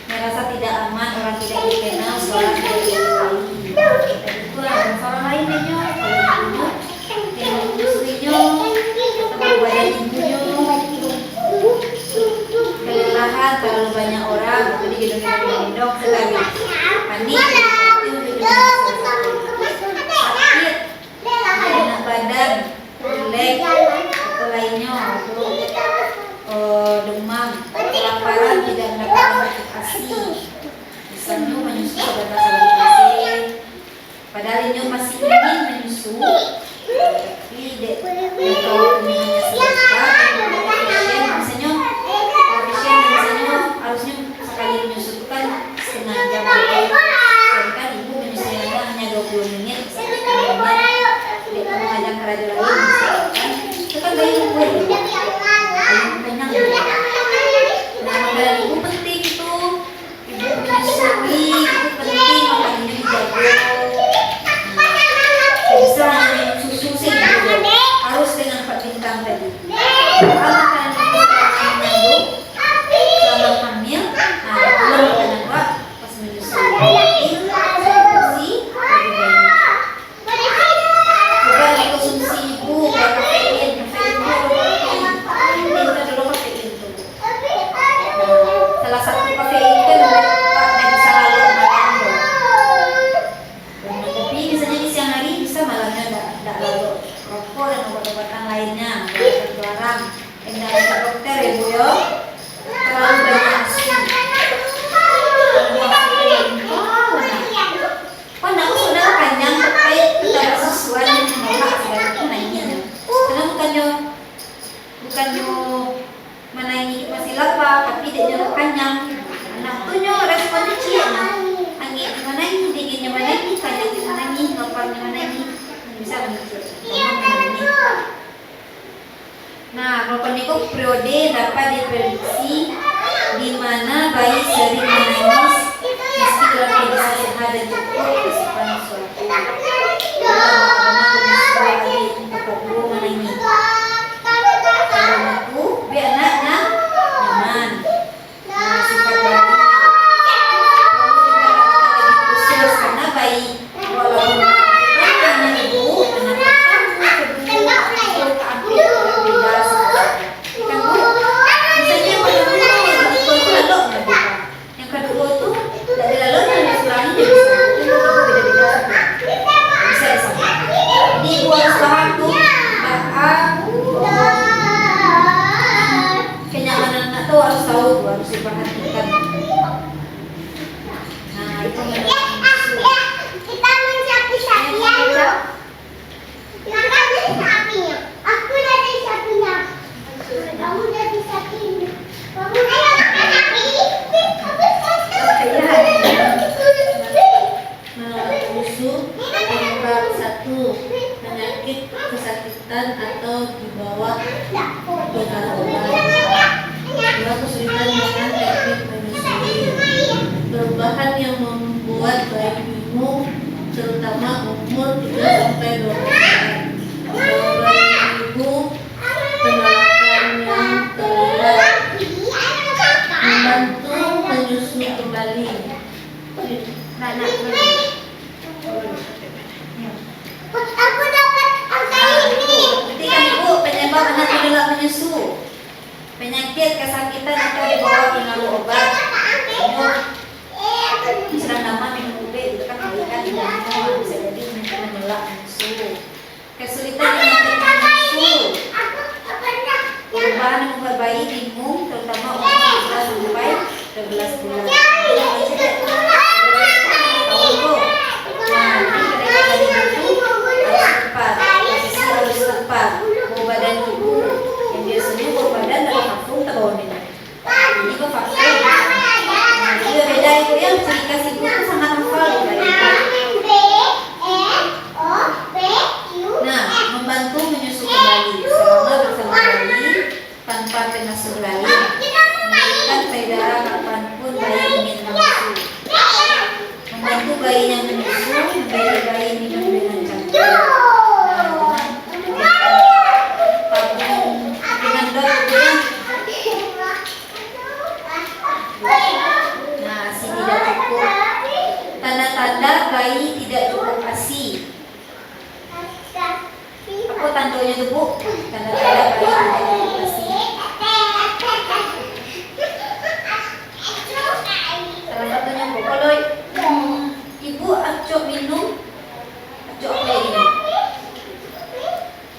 Merasa tidak aman, orang tidak dikenal, seorang tidak diketahui. Itu lah, orang lain dia kalau yang menyusuinya, atau badan ibunya, kelelahan, terlalu banyak orang, jadi gendong-gendong sekali. Panik, sakit, enak badan, jelek, atau lainnya, atau demam, kelaparan, tidak mendapat motivasi, misalnya menyusu pada basa-basi, padahal ini masih ingin menyusu, tapi kalau hanya sebentar, misalnya harusnya sekali menyusu itu kan setengah jam, sedangkan ibu menyusunya hanya 20 menit, tidak mengajak raja lain, misalkan itu kan bayi ibu kenyang. Nah, makanan ibu penting itu, ibu menyusui itu penting, makanya dijaga. Bisa hanya minum susu sih gitu, harus dengan 4 bintang tadi. Kalau makanan ibu mengandung selama hamil, nah belum makanan buat pas menyusui. Bersih, lebih banyak. Coba konsumsi ibu buat kafein kita dulu kafein tuh. Salah satu kafein kan nggak bisa lalu malam dong. Tapi misalnya di siang hari bisa, malamnya nggak lalu rokok dan obat-obatan lainnya, terlarang. Yang kata dokter ya bu yo, terlalu banyak asin. Kok nak sudah panjang terkait tidak sesuai dengan menolak segala itu nanya. Karena bukannya menaiki masih lapar, tapi dia jalan panjang. Anak tuh nyo responnya cia, angin mana ini, dinginnya mana ini, panjangnya mana ini, laparnya mana ini, bisa menyusul. Nah, kalau itu periode dapat diprediksi di mana bayi sering menangis meski dalam kondisi sehat dan cukup asupan suatu. Karena kondisi bayi untuk guru menangis. Kalau itu, biar anaknya nyaman. Nah, sifat bayi perlu diperhatikan lebih khusus karena bayi walaupun anak ibu, anak kamu, kedua, atau keambil berbeda sekali. Kan bu, misalnya yang kedua itu lalu yang kedua itu dari lalu yang disurangi jadi satu itu beda-beda bisa disamakan. Jadi ibu harus paham tuh kenyamanan anak tuh harus tahu tuh, harus diperhatikan. Nah itu Kita mencapi-capi ya. Kakak jadi sapinya. Aku jadi sapinya. Kamu jadi sapinya. Kamu ayo makan sapi. Musuh penyebab 1 penyakit kesakitan atau di bawah dengan obat. 2 kesulitan dengan teknik menyusui. Perubahan yang membuat bayi bingung, terutama umur 3-12 bulan. Kalau bayi ibu, penolakan yang terlihat, membantu menyusui kembali. Aku dapat angka ini. ketika ibu penyebab anak tidak menyusu, penyakit kesakitan atau di bawah pengaruh obat, sedang nama minum UB itu kan memberikan ibunya bisa jadi menolak menyusu. Kesulitan menyakitkan menyusu, perubahan yang membuat bayi bingung, terutama umur 11 sampai 12 bulan. Tahu tuh. Nah, ini ketika tadi itu harus tepat, posisi harus tepat. Bau badan ibu yang biasanya bau badan dari parfum terbawa minum. Ini kok parfum. Nah, itu beda itu yang ciri khas ibu itu sangat hafal dari Nah, membantu menyusu kembali selama bersama bayi tanpa membantu bayinya menyusu, memberi bayi minum dengan cantik. Dengan dokternya. Nah, ASI tidak cukup. Tanda-tanda bayi tidak cukup ASI. Apa tandanya tuh, Bu? Tanda-tanda bayi tidak cukup ASI. Salah satunya, Bu, kalau ibu acok minum, acok apa ini?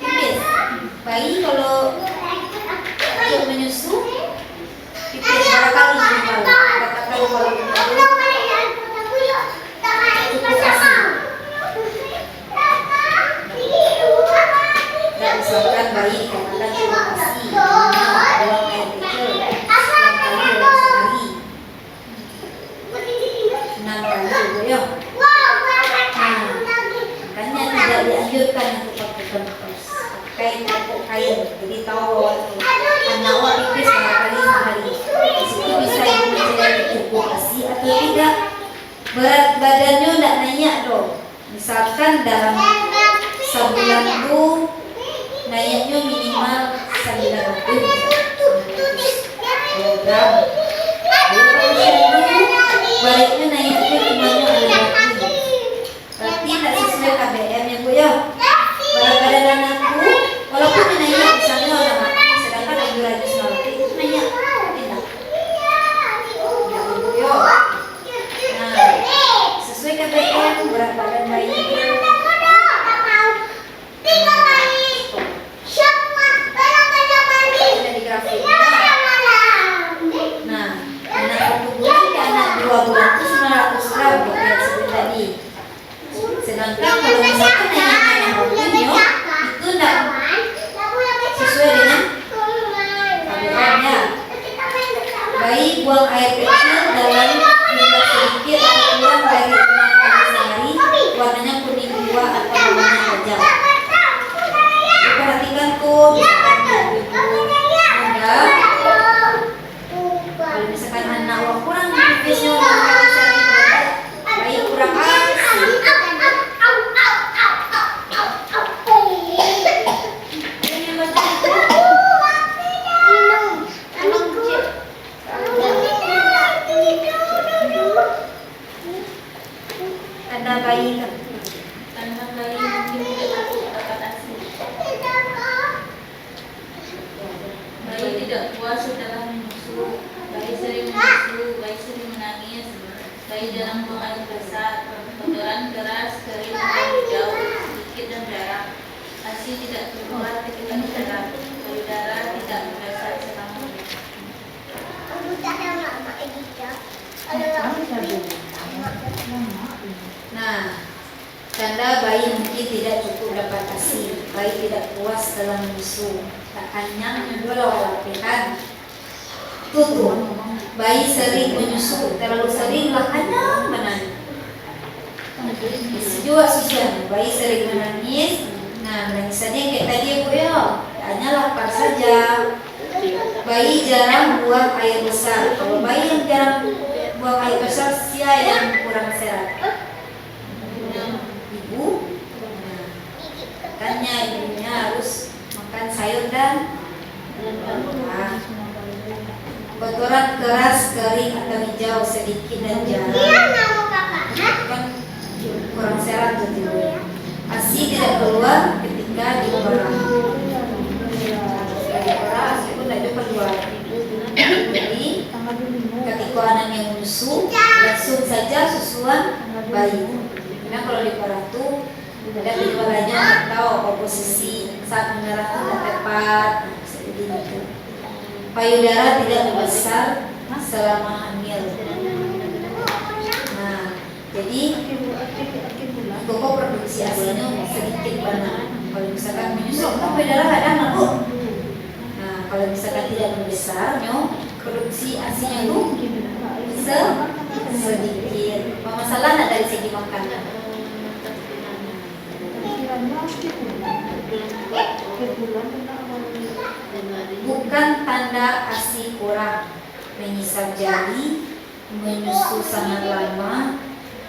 Pipis. Bayi kalau acok menyusu, pipis berapa kali minimal? Katakan kalau cukup ASI. Dan misalkan bayi dikatakan cukup ASI, buang air kecil 6 kali dalam sehari, 6 kali Bu ya. Makanya tidak dianjurkan untuk pakai pampers, pakai pupuk kain. Jadi tahu waktu anak awak pipis berapa kali sehari. Di situ bisa ibu mencari cukup ASI atau tidak. Berat badannya tidak naik dong. Misalkan dalam sebulan itu naiknya minimal 900 kilogram. Baliknya naiknya cuma ada 20. Berarti tidak sesuai KBM ya Bu ya. Berat badan anakku walaupun naik misalnya orang mati, sedangkan lagi rajin nanti itu naik tidak. Ya Bu ya. Nah, sesuai KBM berat badan bayi dari grafiknya. Nah, anak 1 bulan ke anak 2 bulan itu 900 gram ya seperti tadi. Sedangkan kalau misalkan naiknya yang waktunya itu tidak sesuai dengan KBM-nya. Bayi buang air kecil dalam jumlah sedikit atau kurang dari 6 kali sehari, warnanya kuning tua atau warnanya tajam. Perhatikan tuh, misalkan ibu Anda, kalau misalkan anak awak kurang pipisnya 6 kali sehari, bayi kurang ASI. Ini macam itu. Tanda bayi kan? Tanda bayi mungkin tidak cukup dapat ASI. Bayi tidak puas setelah menyusu, bayi sering menyusu, bayi sering menangis, bayi jarang buang air besar, kotoran keras, kering atau hijau, sedikit dan darah. ASI tidak keluar ketika didarah, payudara tidak membesar selama menyusu. Nah, tanda bayi mungkin tidak cukup dapat ASI, bayi tidak puas setelah menyusu, tak kenyang, dua latihan. Tutup, bayi sering menyusu, terlalu sering lah kenyang menangis. Juga susah, bayi sering menangis. Nah, menangisannya kayak tadi Bu ya, hanya lapar saja. Bayi jarang buang air besar. Kalau bayi yang jarang buang air besar, siapa yang kurang sehat? Ibu. Nah, makanya ibunya harus makan sayur dan buah. Kotoran keras, kering atau hijau sedikit dan jarang. Kan kurang sehat betul. ASI tidak keluar ketika diperah. ASI pun tidak keluar. Jadi ketika anak yang menyusu langsung saja susuan bayi. Karena kalau diperah tuh ada gejalanya atau posisi saat menyerah tidak tepat seperti itu. Payudara tidak membesar selama hamil. Nah, jadi pokok produksi ASINya sedikit banget. Kalau misalkan menyusu, payudara kadang Bu. Nah, kalau misalkan tidak membesar, produksi ASINya itu sedikit. Masalah nak dari segi makanan. Bukan tanda ASI kurang, menyisap jari, menyusu sangat lama,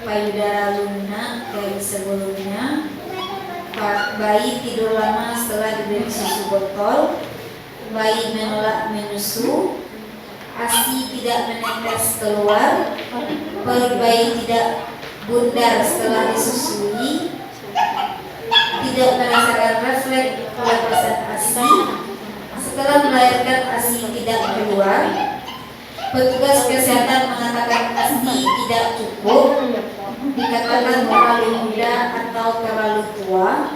payudara lunak dari sebelumnya, bayi tidur lama setelah diberi susu botol, bayi menolak menyusu, ASI tidak menetes keluar, perut bayi tidak bundar setelah disusui, tidak merasakan refleks pelepasan ASI, setelah melahirkan ASI tidak keluar, petugas kesehatan mengatakan ASI tidak cukup, dikatakan terlalu muda atau terlalu tua,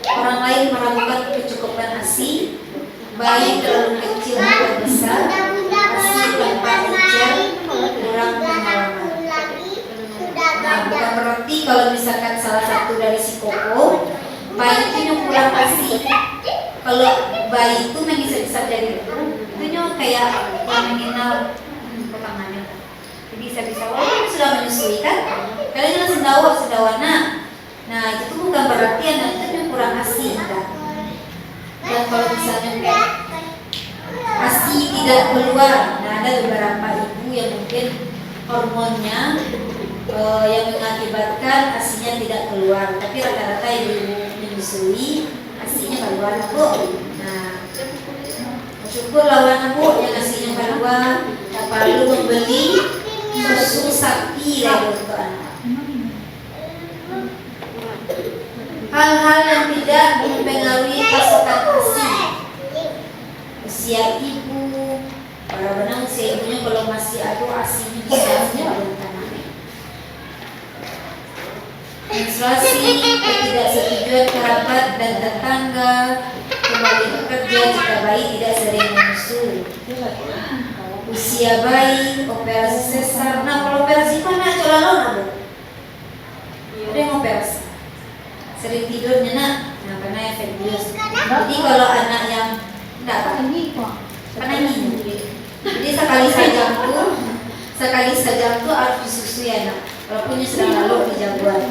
orang lain meragukan kecukupan ASI, bayi terlalu kecil atau besar, ASI tanpa encer, kurang pengalaman. Nah, bukan berarti kalau misalkan salah satu dari si koko, bayi itu yang kurang ASI. Kalau bayi itu bisa jadi itu kayak yang mengenal pertangannya. Jadi bisa sudah menyusui kan? Kalian sudah sedawana. Nah, itu bukan berarti anak itu yang kurang ASI kan? Dan kalau misalnya ASI tidak keluar, nah ada beberapa ibu yang mungkin hormonnya yang mengakibatkan ASI-nya tidak keluar, tapi rata-rata ibu menyusui ASI-nya keluar bu. Nah, syukur lawan bu yang ASI-nya keluar, tak perlu membeli susu sapi lagi untuk anak. Hal-hal yang tidak mempengaruhi pasokan ASI, usia ibu, para benang usia ibunya kalau masih ada ASI-nya bisa belum menstruasi, ketidaksetujuan kerabat dan tetangga, kembali bekerja jika bayi tidak sering menyusui, usia bayi, operasi sesar. Nah, kalau operasi mana colong bu? Ada yang operasi, sering tidur nyenyak, nah karena efek bius. Jadi kalau anak yang enggak karena ini, jadi sekali saja tuh harus disusui anak. Walaupun sedang lalu di jagoan.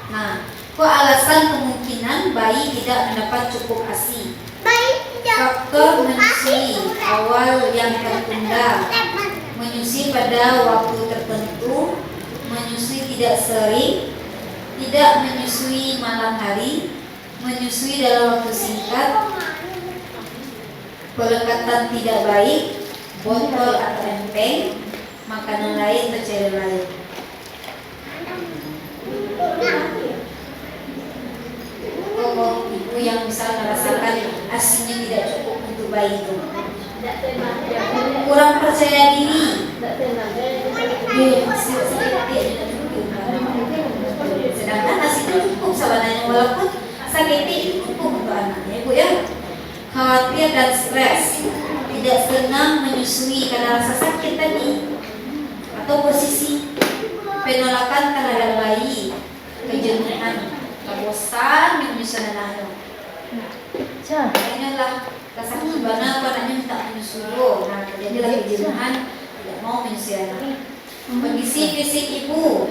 Nah, kok alasan kemungkinan bayi tidak mendapat cukup ASI? Faktor menyusui awal yang tertunda, menyusui pada waktu tertentu, menyusui tidak sering, tidak menyusui malam hari, menyusui dalam waktu singkat, pelekatan tidak baik, botol atau empeng, makanan lain atau cairan lain. Kok ibu yang bisa merasakan ASI-nya tidak cukup untuk bayi itu, kurang percaya diri, sedangkan ASI itu cukup sebenarnya, walaupun sakit itu cukup untuk anaknya ibu ya. Khawatir dan stres, tidak senang menyusui karena rasa sakit tadi, atau posisi penolakan terhadap bayi, kejenuhan, bosan menyusui anaknya. Akhirnya lah rasa gimana anaknya minta menyusui, nah terjadilah kejenuhan, tidak mau menyusui anak. Kondisi fisik ibu,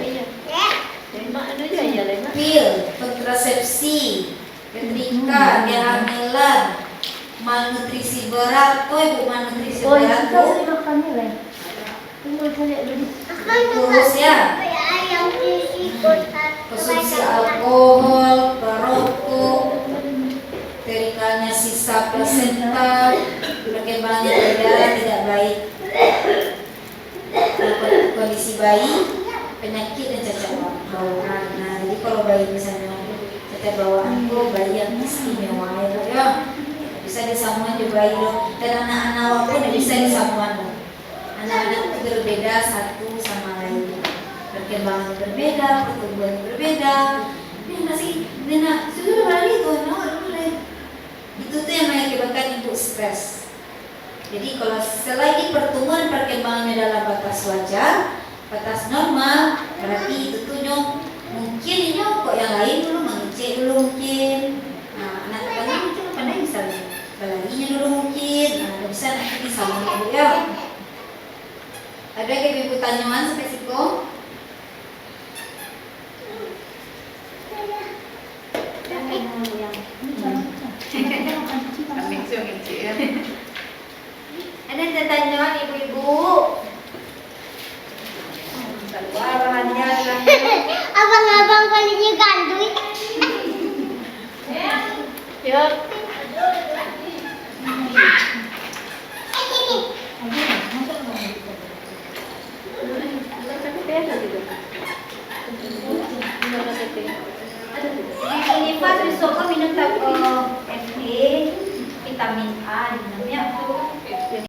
pil, kontrasepsi, ketika dia hamilan, malnutrisi berat, ibu malnutrisi berat bu, kurus ya, konsumsi alkohol, perokok, terikalnya sisa plasenta, perkembangan payudara tidak baik, kondisi bayi, penyakit dan cacat bawaan. Nah, jadi kalau bayi misalnya cacat bawaan itu bayi yang istimewa ya. Bisa disamuan juga bayi dan anak-anak pun bisa disamuan. Anak-anak itu berbeda satu sama lain, perkembangan berbeda, pertumbuhan berbeda. Ini masih nenek sudah balik tuh, itu tuh yang mengakibatkan ibu stres. Jadi kalau selagi pertumbuhan perkembangannya dalam batas wajar, batas normal, berarti itu tuh mungkin ini kok yang lain dulu mengecek dulu mungkin. Nah, anak tetangga mungkin pandai misalnya. Balaginya dulu mungkin, nah bisa nanti disambung ibu ya. Ada ibu tanyaan spesifik? Ano yung tatanya, ibu-ibu? Keluar bahannya lah. Abang-abang palingnya gandui. Yuk. Ini pas besok kau minum FE vitamin A, minumnya